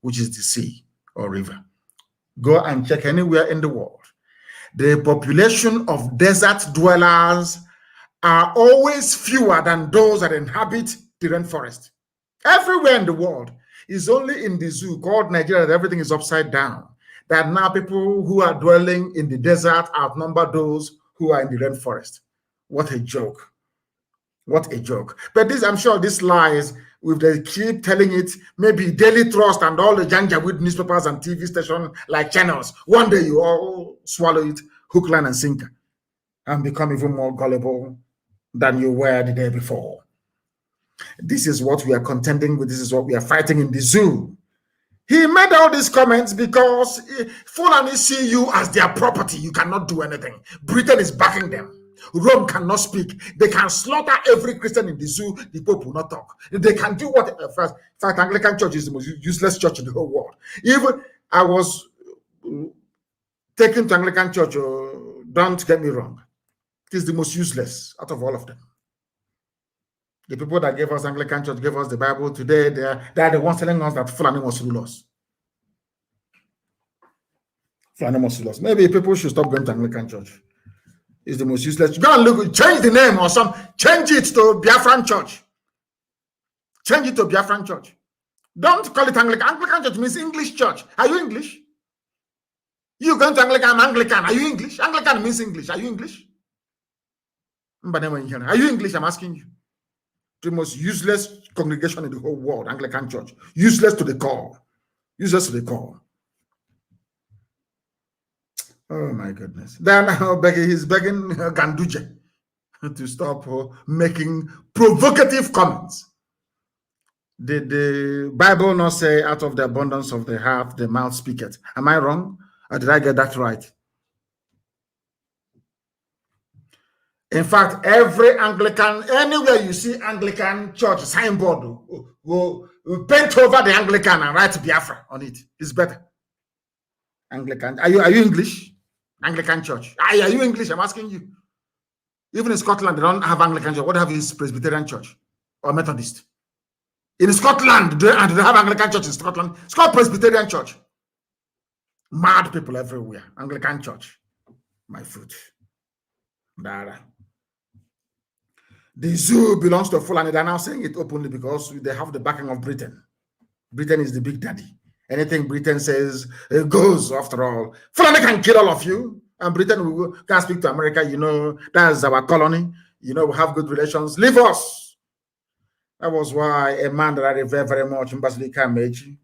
Speaker 1: which is the sea or river. Go and check anywhere in the world. The population of desert dwellers are always fewer than those that inhabit the rainforest. Everywhere in the world. Is only in the zoo called Nigeria that everything is upside down. That now people who are dwelling in the desert outnumber those who are in the rainforest. What a joke. What a joke. But this, I'm sure this lies, if they keep telling it, maybe Daily Trust and all the Janjaweed newspapers and TV stations like channels, one day you all swallow it hook, line, and sinker and become even more gullible than you were the day before. This is what we are contending with. This is what we are fighting in the zoo. He made all these comments because Fulani see you as their property. You cannot do anything. Britain is backing them. Rome cannot speak. They can slaughter every Christian in the zoo. The Pope will not talk. They can do what. In fact, Anglican Church is the most useless church in the whole world. Even I was taken to Anglican Church. Don't get me wrong. It is the most useless out of all of them. The people that gave us Anglican Church, gave us the Bible today, they are the ones telling us that Fulani must rule us. Fulani must rule us. Maybe people should stop going to Anglican Church. It's the most useless. Go and look, change the name or something. Change it to Biafran Church. Change it to Biafran Church. Don't call it Anglican. Anglican Church means English Church. Are you English? You going to Anglican? I'm Anglican. Are you English? Anglican means English. Are you English? Are you English? I'm asking you. The most useless congregation in the whole world, Anglican Church. Useless to the core. Useless to the core. Oh my goodness. Then he's begging Ganduje to stop making provocative comments. Did the Bible not say, out of the abundance of the heart, the mouth speaketh? Am I wrong? Or did I get that right? In fact, every Anglican, anywhere you see Anglican church signboard, will paint over the Anglican and write Biafra on it. It's better. Anglican. Are you English? Anglican church. Are you English? I'm asking you. Even in Scotland, they don't have Anglican church. What have is Presbyterian church or Methodist? In Scotland, do they have Anglican church in Scotland? It's called Presbyterian church. Mad people everywhere. Anglican church. My foot. Dara. The zoo belongs to Fulani. They're now saying it openly because they have the backing of Britain. Britain is the big daddy. Anything Britain says, it goes after all. Fulani can kill all of you. And Britain can speak to America. You know, that's our colony. You know, we have good relations. Leave us. That was why a man that I revere very much, Mbazili Kameji,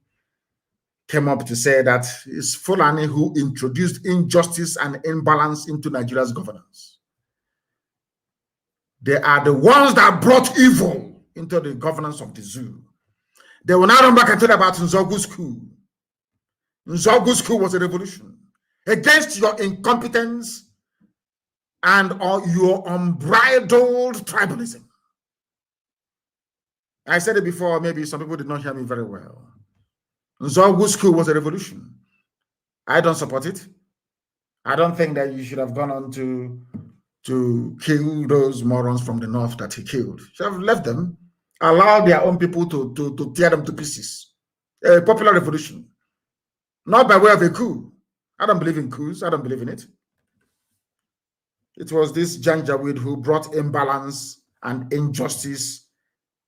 Speaker 1: came up to say that it's Fulani who introduced injustice and imbalance into Nigeria's governance. They are the ones that brought evil into the governance of the zoo. They will now run back and tell about Nzogu's coup. Nzogu's coup was a revolution against your incompetence and your unbridled tribalism. I said it before, maybe some people did not hear me very well. Nzogu's coup was a revolution. I don't support it. I don't think that you should have gone on to kill those morons from the north that he killed. Should have left them, allowed their own people to tear them to pieces. A popular revolution. Not by way of a coup. I don't believe in coups. I don't believe in it. It was this Janjaweed who brought imbalance and injustice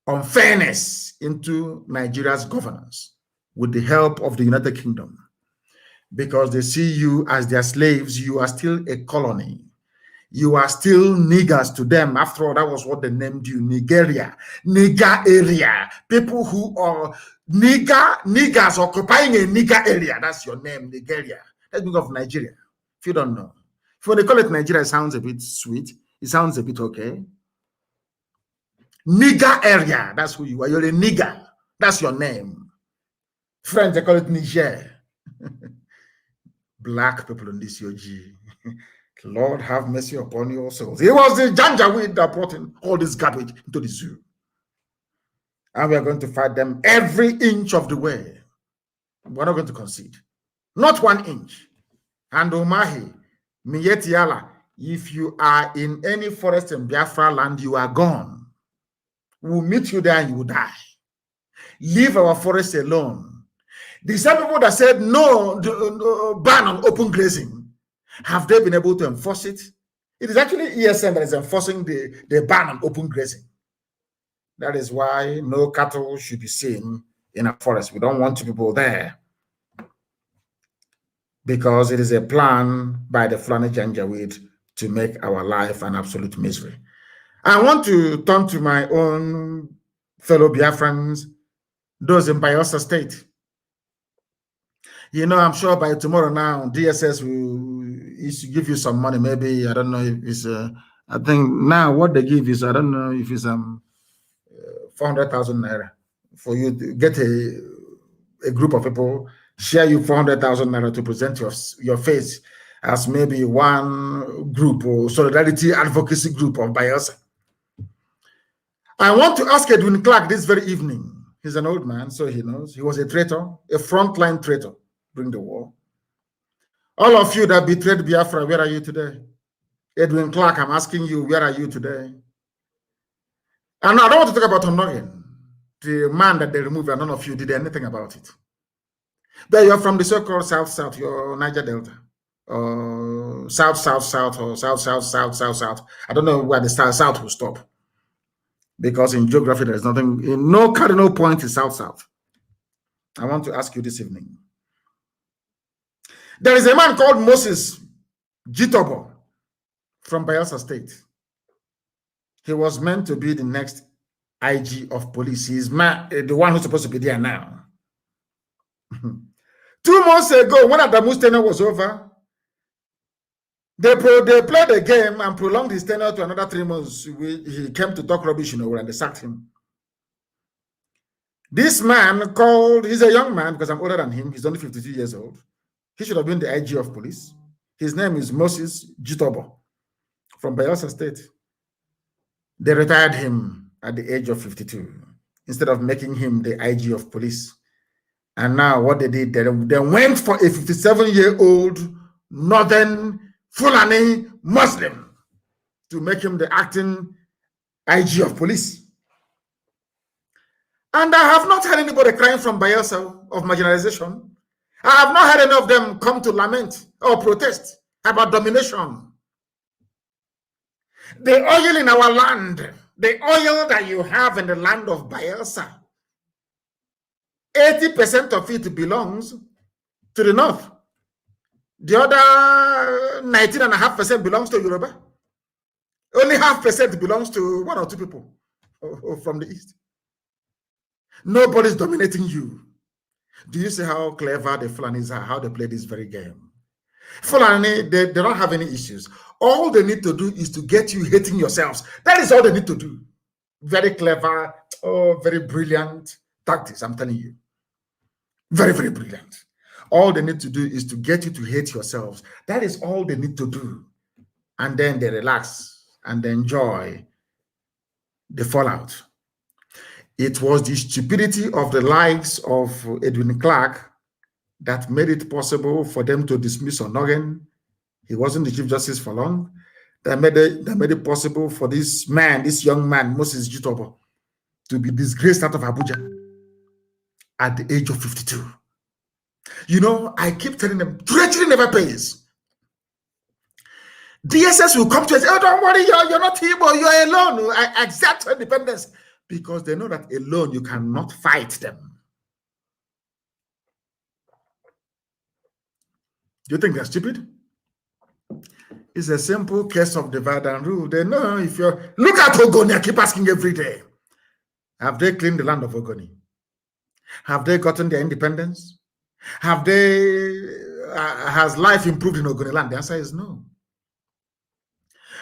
Speaker 1: unfairness into Nigeria's governance with the help of the United Kingdom, because they see you as their slaves. You are still a colony. You are still niggers to them. After all, that was what they named you, Nigeria, nigger area. People who are niggers occupying a nigger area. That's your name, Nigeria. Let's think of Nigeria. If you don't know, if when they call it Nigeria, it sounds a bit sweet. It sounds a bit okay. Nigger area. That's who you are. You're a nigger. That's your name. French, they call it Niger. Black people in this UG. Lord have mercy upon your souls. It was the Janjaweed that brought in all this garbage into the zoo. And we are going to fight them every inch of the way. We're not going to concede. Not 1 inch. And Umahi, Miyetiala, if you are in any forest in Biafra land, you are gone. We'll meet you there and you will die. Leave our forest alone. The same people that said no, ban on open grazing, have they been able to enforce it? It is actually ESN that is enforcing the ban on open grazing. That is why no cattle should be seen in a forest. We don't want people there, because it is a plan by the Fulani Janjaweed to make our life an absolute misery. I want to turn to my own fellow Biafrans, those in Bayelsa State. You know, I'm sure by tomorrow now, DSS will give you some money. Maybe, I don't know if it's, I think now what they give is, I don't know if it's 400,000 naira for you to get a group of people, share you 400,000 naira to present your face as maybe one group or solidarity advocacy group of Bayelsa. I want to ask Edwin Clark this very evening. He's an old man, so he knows. He was a traitor, a frontline traitor during the war. All of you that betrayed Biafra, where are you today? Edwin Clark, I'm asking you, where are you today? And I don't want to talk about Onogen, the man that they removed, and none of you did anything about it. But you're from the so-called South-South, you're Niger Delta, or South-South-South, or South-South-South-South-South. I don't know where the South will stop. Because in geography, there is nothing, no cardinal point is South-South. I want to ask you this evening. There is a man called Moses Jitobo from Bayelsa State. He was meant to be the next IG of police. He's the one who's supposed to be there now. 2 months ago, when Adamu's tenure was over, they played a game and prolonged his tenure to another 3 months. He came to talk rubbish, and they sacked him. This man he's a young man because I'm older than him. He's only 52 years old. He should have been the IG of police. His name is Moses Jitobo from Bayelsa State. They retired him at the age of 52 instead of making him the IG of police. And now what they did, they went for a 57-year-old northern Fulani Muslim to make him the acting IG of police. And I have not heard anybody crying from Bayelsa of marginalization. I have not heard any of them come to lament or protest about domination. The oil in our land, the oil that you have in the land of Bayelsa, 80% of it belongs to the north. The other 19.5% belongs to Yoruba. Only 0.5% belongs to 1 or 2 people from the east. Nobody's dominating you. Do you see how clever the Fulanis are, how they play this very game? Fulani, they don't have any issues. All they need to do is to get you hating yourselves. That is all they need to do. Very clever, very brilliant tactics, I'm telling you. Very, very brilliant. All they need to do is to get you to hate yourselves. That is all they need to do. And then they relax and they enjoy the fallout. It was the stupidity of the likes of Edwin Clark that made it possible for them to dismiss Onogen. He wasn't the Chief Justice for long. That made it possible for this man, this young man, Moses Jitobo, to be disgraced out of Abuja at the age of 52. You know, I keep telling them, treachery never pays. DSS will come to us, oh, don't worry, you're not Igbo, you're alone. I accept independence. Because they know that alone you cannot fight them. Do you think they're stupid? It's a simple case of divide and rule. They know if you're... Look at Ogoni, I keep asking every day. Have they cleaned the land of Ogoni? Have they gotten their independence? Have they... has life improved in Ogoni land? The answer is no.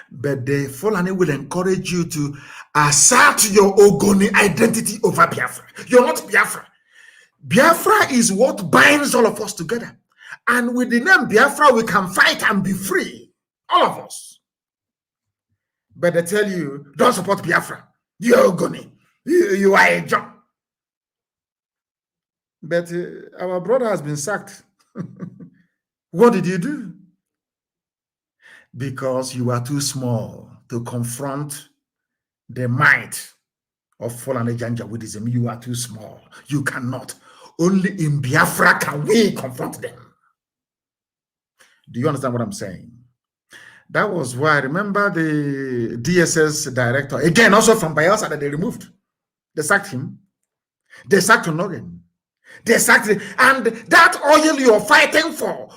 Speaker 1: But the Fulani will encourage you to assert your Ogoni identity over Biafra. You're not Biafra. Biafra is what binds all of us together. And with the name Biafra, we can fight and be free. All of us. But they tell you, don't support Biafra. You're Ogoni. You are a job. But our brother has been sacked. What did you do? Because you are too small to confront the might of Fulani Janjaweedism. You are too small. You cannot. Only in Biafra can we confront them. Do you understand what I'm saying? That was why, remember the DSS director, again, also from Bayelsa, that they removed. They sacked him. They sacked Onogen. They sacked him. And that oil you're fighting for,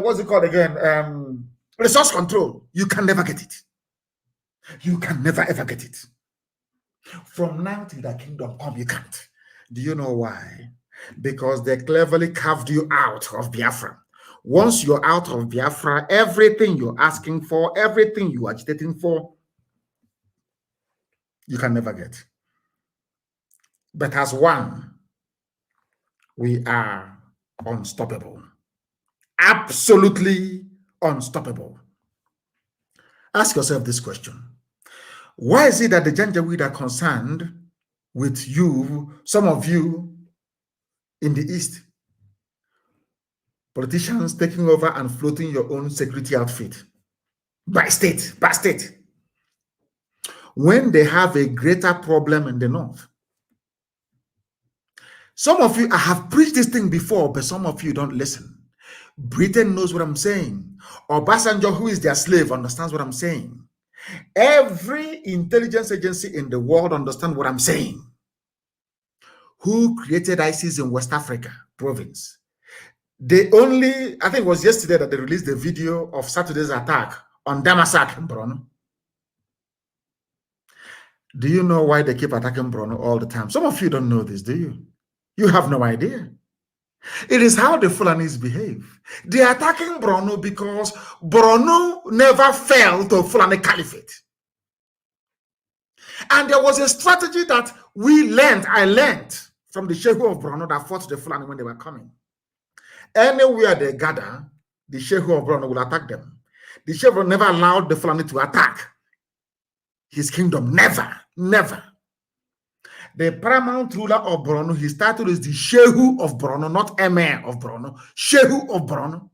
Speaker 1: what's it called again? Resource control. You can never get it. You can never ever get it. From now till the kingdom come, you can't. Do you know why? Because they cleverly carved you out of Biafra. Once you're out of Biafra, everything you're asking for, everything you're agitating for, you can never get. But as one, we are unstoppable. Absolutely unstoppable. Ask yourself this question. Why is it that the Janjaweed are concerned with you, some of you in the East, politicians taking over and floating your own security outfit by state, when they have a greater problem in the North? Some of you, I have preached this thing before, but some of you don't listen. Britain knows what I'm saying. Obasanjo, who is their slave, understands what I'm saying. Every intelligence agency in the world understands what I'm saying. Who created ISIS in West Africa province? They only, I think it was yesterday that they released the video of Saturday's attack on Damasak in Borno. Do you know why they keep attacking Borno all the time? Some of you don't know this, do you? You have no idea. It is how the Fulanis behave. They are attacking Borno because Borno never fell to Fulani Caliphate. And there was a strategy that I learned from the Shehu of Borno that fought the Fulani when they were coming. Anywhere they gather, the Shehu of Borno will attack them. The Shehu never allowed the Fulani to attack his kingdom. Never, never. The paramount ruler of Borno, his title is the Shehu of Borno, not Emir of Borno. Shehu of Borno.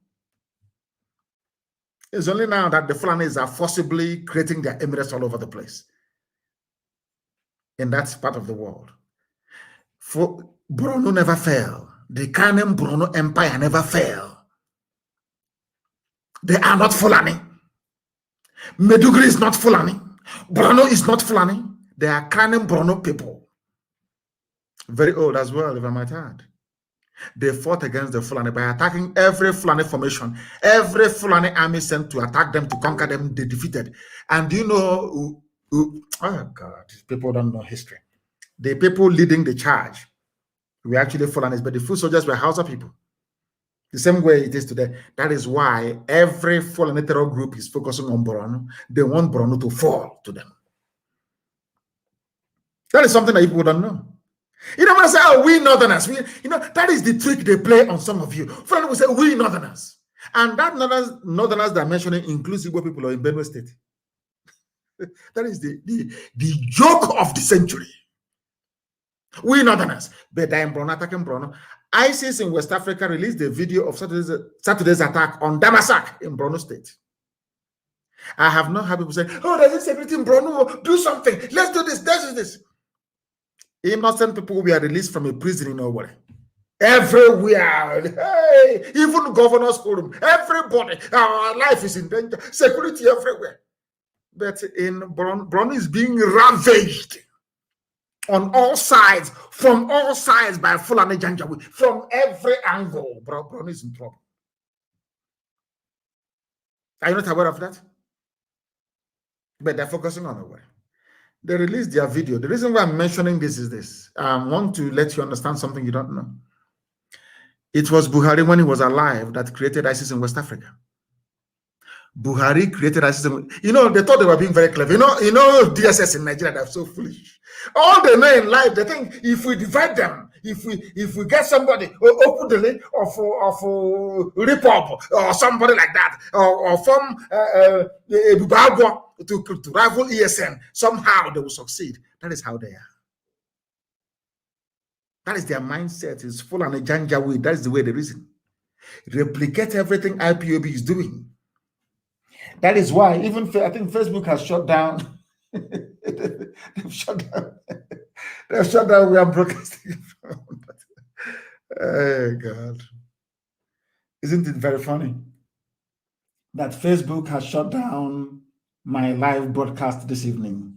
Speaker 1: It's only now that the Fulanis are forcibly creating their emirates all over the place in that part of the world. For Borno never fell. The Kanem Borno Empire never fell. They are not Fulani. Meduguri is not Fulani. Borno is not Fulani. They are Kanem Borno people. Very old as well, if I might add. They fought against the Fulani by attacking every Fulani formation. Every Fulani army sent to attack them, to conquer them, they defeated. And you know, oh God, people don't know history. The people leading the charge were actually Fulanis, but the foot soldiers were Hausa people. The same way it is today. That is why every Fulani terror group is focusing on Borno. They want Borno to fall to them. That is something that people don't know. You know, when I say, oh, we Northerners, that is the trick they play on some of you. Fulani will say, we Northerners. And that Northerners that I'm mentioning includes Igbo people in Benue State. That is the joke of the century. We Northerners. But in Borno, attacking Borno. ISIS in West Africa released a video of Saturday's attack on Damasak in Borno State. I have not had people say, oh, there's insecurity in Borno. Do something. Let's do this. Let's do this. Innocent people were released from a prison in Owerri. Everywhere. Hey, even governor's forum. Everybody. Our life is in danger. Security everywhere. But in Borno is being ravaged on all sides, from all sides by Fulani Janjaweed, from every angle. Borno is in trouble. Are you not aware of that? But they're focusing on the way. They released their video. The reason why I'm mentioning this is this. I want to let you understand something you don't know. It was Buhari, when he was alive, that created ISIS in West Africa. Buhari created ISIS. You know, they thought they were being very clever. You know, DSS in Nigeria, they're so foolish. All they know in life, they think if we divide them, if we get somebody open the link of rip up or somebody like that, or form a Bubagwa to rival ESN, somehow they will succeed. That is how they are. That is their mindset. Is full on a Janjaweed. That is the way they reason. Replicate everything IPOB is doing. That is why even I think Facebook has shut down. They've shut down. They've shut down. We are broadcasting. Oh God! Isn't it very funny that Facebook has shut down my live broadcast this evening?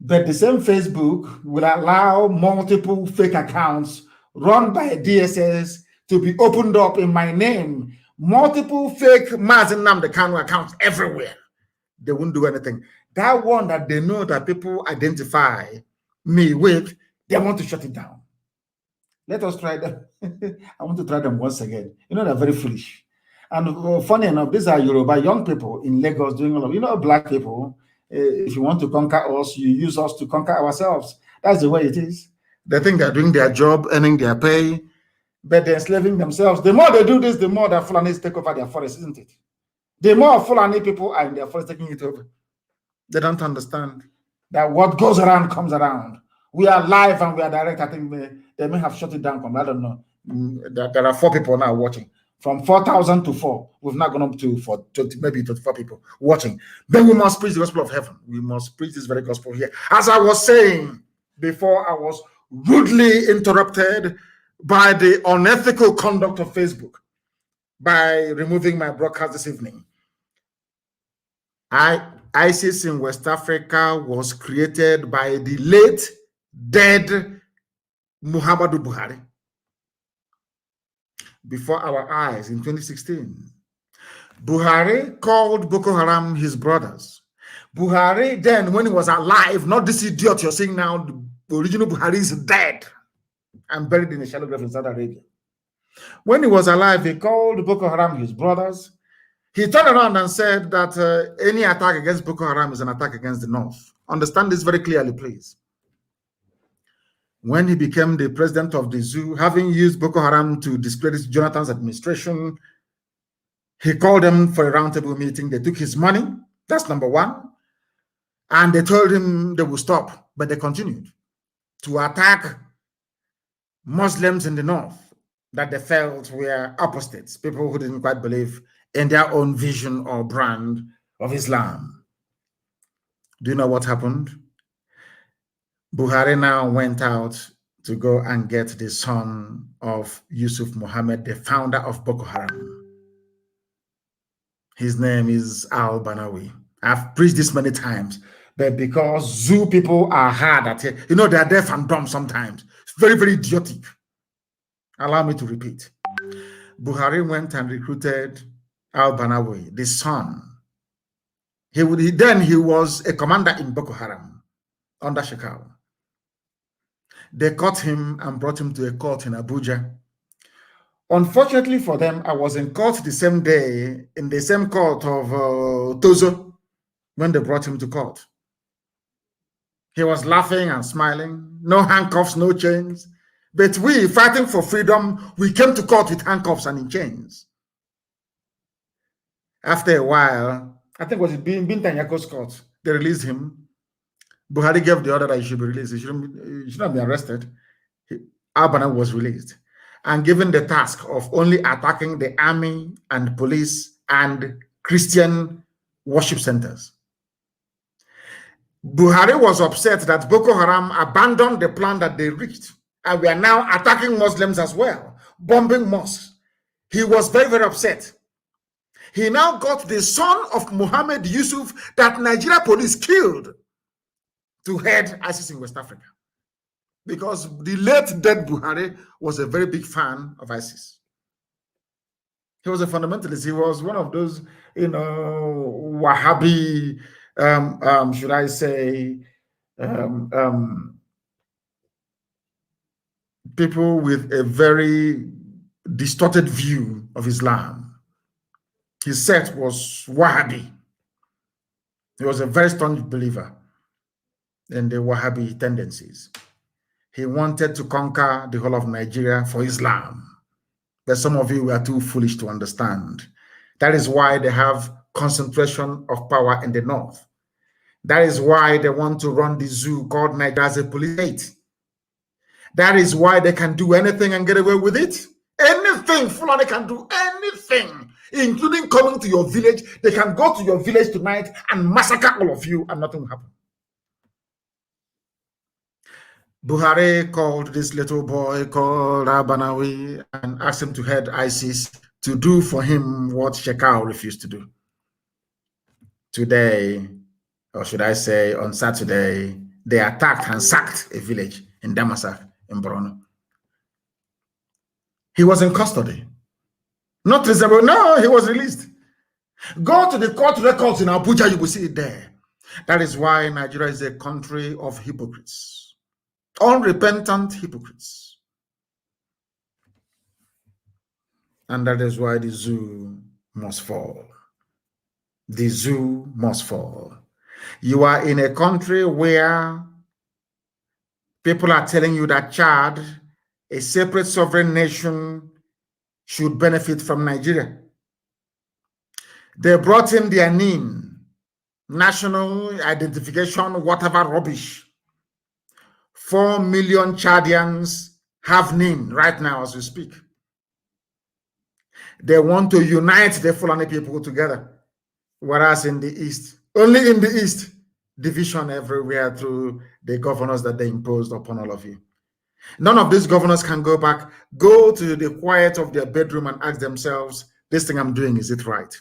Speaker 1: But the same Facebook will allow multiple fake accounts run by DSS to be opened up in my name. Multiple fake Mazi Nnamdi Kanu accounts everywhere. They won't do anything. That one that they know that people identify me with, they want to shut it down. Let us try them. I want to try them once again. You know, they're very foolish. And funny enough, these are Yoruba young people in Lagos doing all of, black people. If you want to conquer us, you use us to conquer ourselves. That's the way it is. They think they're doing their job, earning their pay, but they're enslaving themselves. The more they do this, the more that Fulanis take over their forest, isn't it? The more Fulani people are in their forest taking it over. They don't understand that what goes around comes around. We are live and we are direct. I think they may have shut it down. I don't know. There are 4 people now watching. From 4,000 to 4. We've not gone up to 20, maybe 24 people watching. Then we must preach the gospel of heaven. We must preach this very gospel here. As I was saying before, I was rudely interrupted by the unethical conduct of Facebook by removing my broadcast this evening. ISIS in West Africa was created by the late dead Muhammadu Buhari before our eyes in 2016. Buhari called Boko Haram his brothers. Buhari then, when he was alive, not this idiot you're seeing now, the original Buhari is dead and buried in a shallow grave in Saudi Arabia. When he was alive, he called Boko Haram his brothers. He turned around and said that any attack against Boko Haram is an attack against the North. Understand this very clearly, please. When he became the president of the zoo, having used Boko Haram to discredit Jonathan's administration, he called them for a roundtable meeting. They took his money. That's number one. And they told him they would stop, but they continued to attack Muslims in the North that they felt were apostates, people who didn't quite believe in their own vision or brand of Islam. Do you know what happened? Buhari now went out to go and get the son of Yusuf Mohammed, the founder of Boko Haram. His name is Al-Banawi. I've preached this many times, but because zoo people are hard at it, they're deaf and dumb sometimes. It's very, very idiotic. Allow me to repeat. Buhari went and recruited Al-Banawi, the son. He was a commander in Boko Haram under Shekau. They caught him and brought him to a court in Abuja. Unfortunately for them, I was in court the same day, in the same court of Tozo, when they brought him to court. He was laughing and smiling, no handcuffs, no chains. But we, fighting for freedom, we came to court with handcuffs and in chains. After a while, I think it was Binta Nyako's court, they released him. Buhari gave the order that he should be released. He shouldn't be arrested. Al-Banawi was released and given the task of only attacking the army and police and Christian worship centers. Buhari was upset that Boko Haram abandoned the plan that they reached, and we are now attacking Muslims as well, bombing mosques. He was very, very upset. He now got the son of Mohammed Yusuf that Nigeria police killed to head ISIS in West Africa. Because the late dead Buhari was a very big fan of ISIS. He was a fundamentalist. He was one of those, Wahhabi, should I say, people with a very distorted view of Islam. His sect was Wahhabi. He was a very strong believer in the Wahhabi tendencies. He wanted to conquer the whole of Nigeria for Islam. But some of you were too foolish to understand. That is why they have concentration of power in the north. That is why they want to run the zoo called Nigeria as a police state. That is why they can do anything and get away with it. Anything, Fulani can do anything, including coming to your village. They can go to your village tonight and massacre all of you and nothing will happen. Buhari called this little boy called Rabanawi and asked him to head ISIS to do for him what Shekau refused to do. Today, or should I say on Saturday, they attacked and sacked a village in Damasak in Borno. He was in custody. Not reasonable. No, he was released. Go to the court records in Abuja, you will see it there. That is why Nigeria is a country of hypocrites. Unrepentant hypocrites. And that is why the zoo must fall. The zoo must fall. You are in a country where people are telling you that Chad, a separate sovereign nation, should benefit from Nigeria. They brought in their NIN, national identification, whatever rubbish. 4 million Chadians have NIN right now as we speak. They want to unite the Fulani people together, whereas in the East, only in the East, division everywhere through the governors that they imposed upon all of you. None of these governors can go back, go to the quiet of their bedroom and ask themselves, this thing I'm doing, is it right?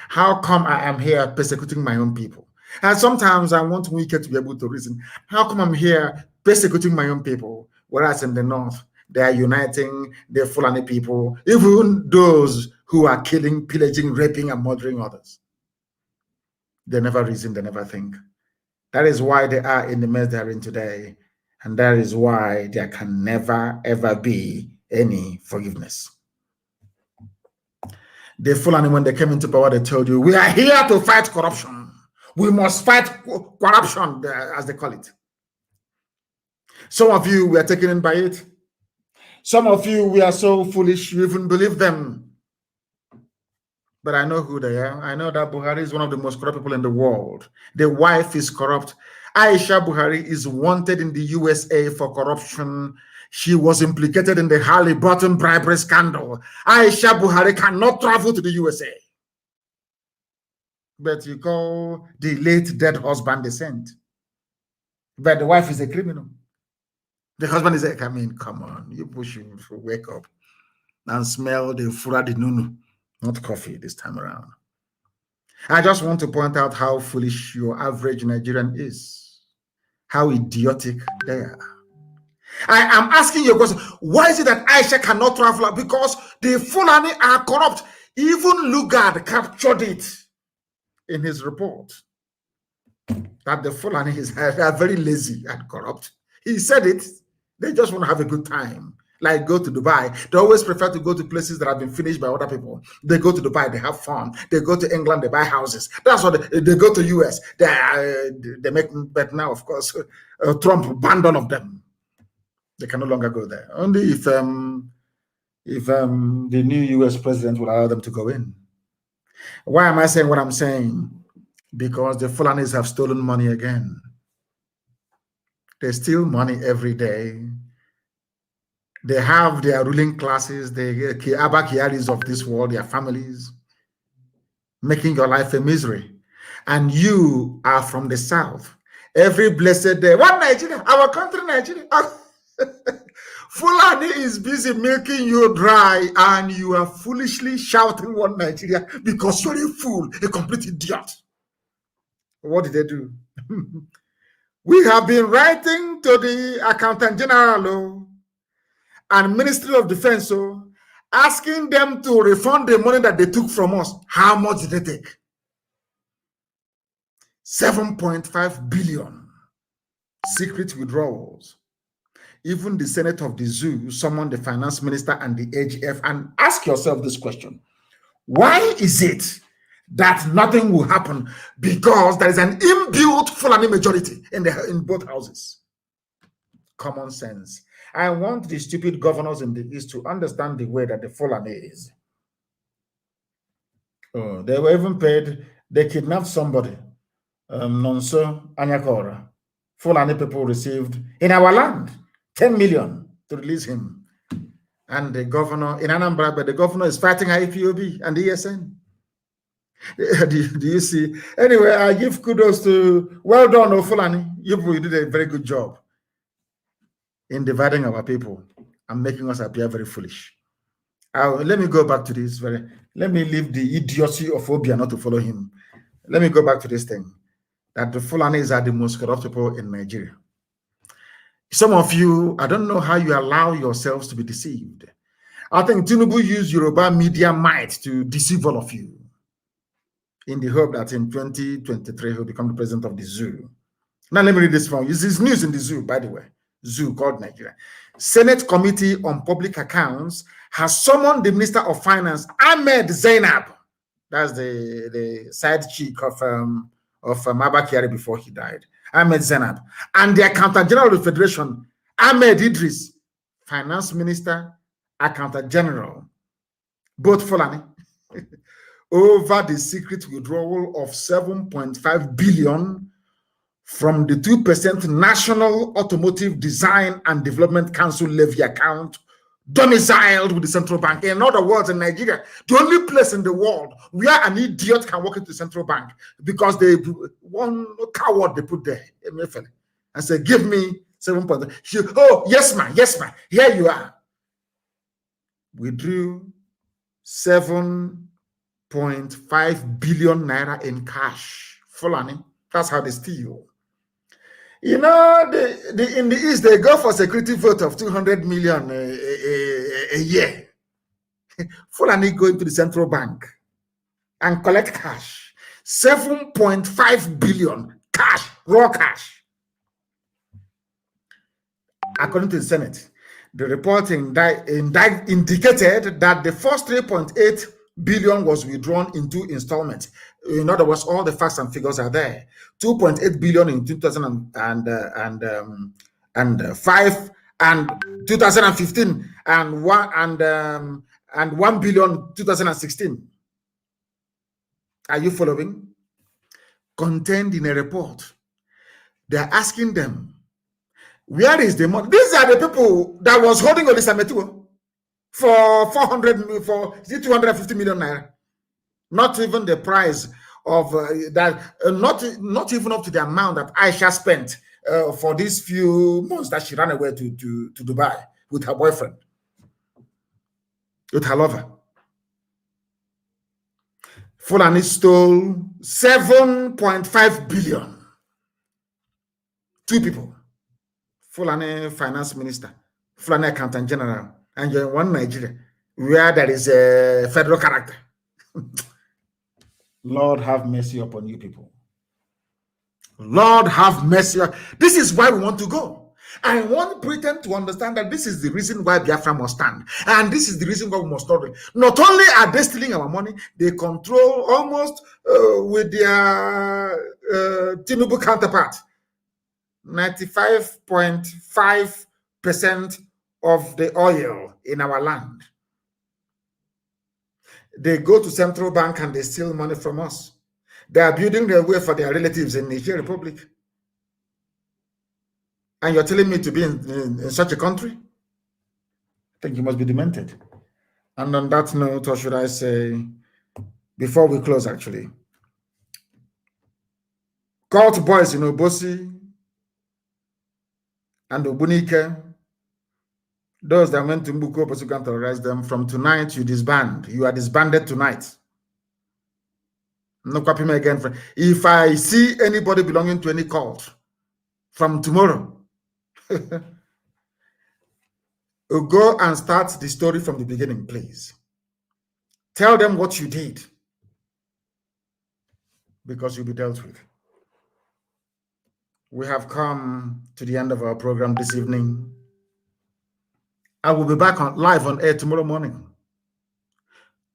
Speaker 1: How come I am here persecuting my own people? And sometimes I want Wike to be able to reason, how come I'm here persecuting my own people, whereas in the north, they are uniting the Fulani people, even those who are killing, pillaging, raping, and murdering others. They never reason, they never think. That is why they are in the mess they are in today. And that is why there can never, ever be any forgiveness. The Fulani, when they came into power, they told you, we are here to fight corruption. We must fight corruption, as they call it. Some of you were taken in by it. Some of you, we are so foolish, you even believe them. But I know who they are. I know that Buhari is one of the most corrupt people in the world. The wife is corrupt. Aisha Buhari is wanted in the USA for corruption. She was implicated in the Halliburton bribery scandal. Aisha Buhari cannot travel to the USA. But you call the late dead husband a saint. But the wife is a criminal. The husband is like, I mean, come on, you push him to wake up and smell the furadi nunu, not coffee this time around. I just want to point out how foolish your average Nigerian is, how idiotic they are. I am asking you a question. Why is it that Aisha cannot travel? Because the Fulani are corrupt. Even Lugard captured it in his report that the Fulani are very lazy and corrupt. He said it. They just want to have a good time. Like go to Dubai. They always prefer to go to places that have been finished by other people. They go to Dubai, they have fun. They go to England, they buy houses. That's what they go to US. They make, but now, of course, Trump banned all of them. They can no longer go there. Only if the new US president will allow them to go in. Why am I saying what I'm saying? Because the Fulanis have stolen money again. They steal money every day. They have their ruling classes, the Abba Kiaris of this world, their families, making your life a misery. And you are from the south. Every blessed day. What Nigeria? Our country, Nigeria. Fulani is busy making you dry, and you are foolishly shouting one Nigeria because you're a fool, a complete idiot. What did they do? We have been writing to the Accountant General and Ministry of Defense, asking them to refund the money that they took from us. How much did they take? 7.5 billion secret withdrawals. Even the Senate of the Zoo summoned the finance minister and the AGF, and ask yourself this question. Why is it that nothing will happen? Because there is an inbuilt Fulani majority in both houses. Common sense. I want the stupid governors in the East to understand the way that the Fulani is. Oh, they were even paid. They kidnapped somebody. Nonso Anyakora. Fulani people received in our land 10 million to release him. And the governor in Anambra, but the governor is fighting IPOB and the ESN. Do you see? Anyway, I give kudos to, well done, Fulani. You did a very good job in dividing our people and making us appear very foolish. Let me go back to this. Let me leave the idiocy of Obia not to follow him. Let me go back to this thing, that the Fulanis are the most corrupt people in Nigeria. Some of you, I don't know how you allow yourselves to be deceived. I think Tinubu used Yoruba media might to deceive all of you in the hope that in 2023 he'll become the president of the zoo. Now let me read this from you. This is news in the zoo, by the way. Zoo called Nigeria. Senate Committee on Public Accounts has summoned the Minister of Finance, Ahmed Zainab. That's the side chick of Abba Kyari before he died. Ahmed Zainab. And the Accountant General of the Federation, Ahmed Idris, Finance Minister, Accountant General, both Fulani, over the secret withdrawal of 7.5 billion from the 2% National Automotive Design and Development Council levy account domiciled with the central bank. In other words, in Nigeria, the only place in the world where an idiot can walk into the central bank, because they one coward they put there and say, give me 7.5. Oh, yes, ma'am, here you are. We drew 7.5 billion naira in cash. Fulani, that's how they steal. You know, in the East, they go for security vote of 200 million a year. Fulani go into the central bank and collect cash. 7.5 billion cash, raw cash. According to the Senate, the report indicated that the first 3.8 billion was withdrawn in 2 installments. In other words, all the facts and figures are there. 2.8 billion in 2005 and 2015, and 1 billion 2016. Are you following? Contained in a report. They're asking them, where is the money? These are the people that was holding Olisa Metuo for 250 million naira. Not even the price of that, not even up to the amount that Aisha spent for these few months that she ran away to Dubai with her boyfriend, with her lover. Fulani stole 7.5 billion. 2 people. Fulani Finance Minister, Fulani Accountant General, and you're in one Nigeria where there is a federal character. Lord have mercy upon you people. Lord have mercy. This is why we want to go. I want Britain to understand that this is the reason why Biafra must stand. And this is the reason why we must stop it. Not only are they stealing our money, they control almost with their Tinubu counterpart 95.5% of the oil in our land. They go to central bank and they steal money from us. They are building their way for their relatives in Niger Republic. And you're telling me to be in such a country? I think you must be demented. And on that note, or should I say, before we close actually, cult boys in Obosi and Obunike, Those that went to Mbuko Oposu can terrorize them. From tonight, you disband. You are disbanded tonight. No copy me again. If I see anybody belonging to any cult from tomorrow, go and start the story from the beginning, please. Tell them what you did, because you'll be dealt with. We have come to the end of our program this evening. I will be back on live on air tomorrow morning,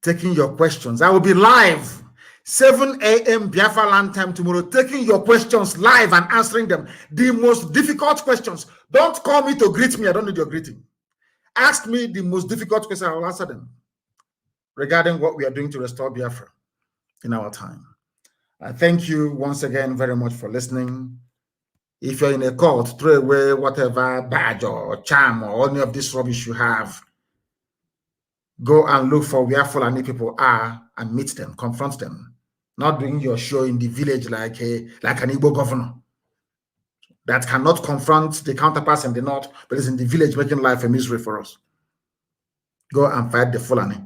Speaker 1: taking your questions. I will be live 7 a.m. Biafra land time tomorrow, taking your questions live and answering them. The most difficult questions. Don't call me to greet me. I don't need your greeting. Ask me the most difficult questions. I will answer them regarding what we are doing to restore Biafra in our time. I thank you once again very much for listening. If you're in a cult, throw away whatever badge or charm or any of this rubbish you have. Go and look for where Fulani people are and meet them, confront them. Not doing your show in the village like an Igbo governor that cannot confront the counterparts in the north, but is in the village making life a misery for us. Go and fight the Fulani.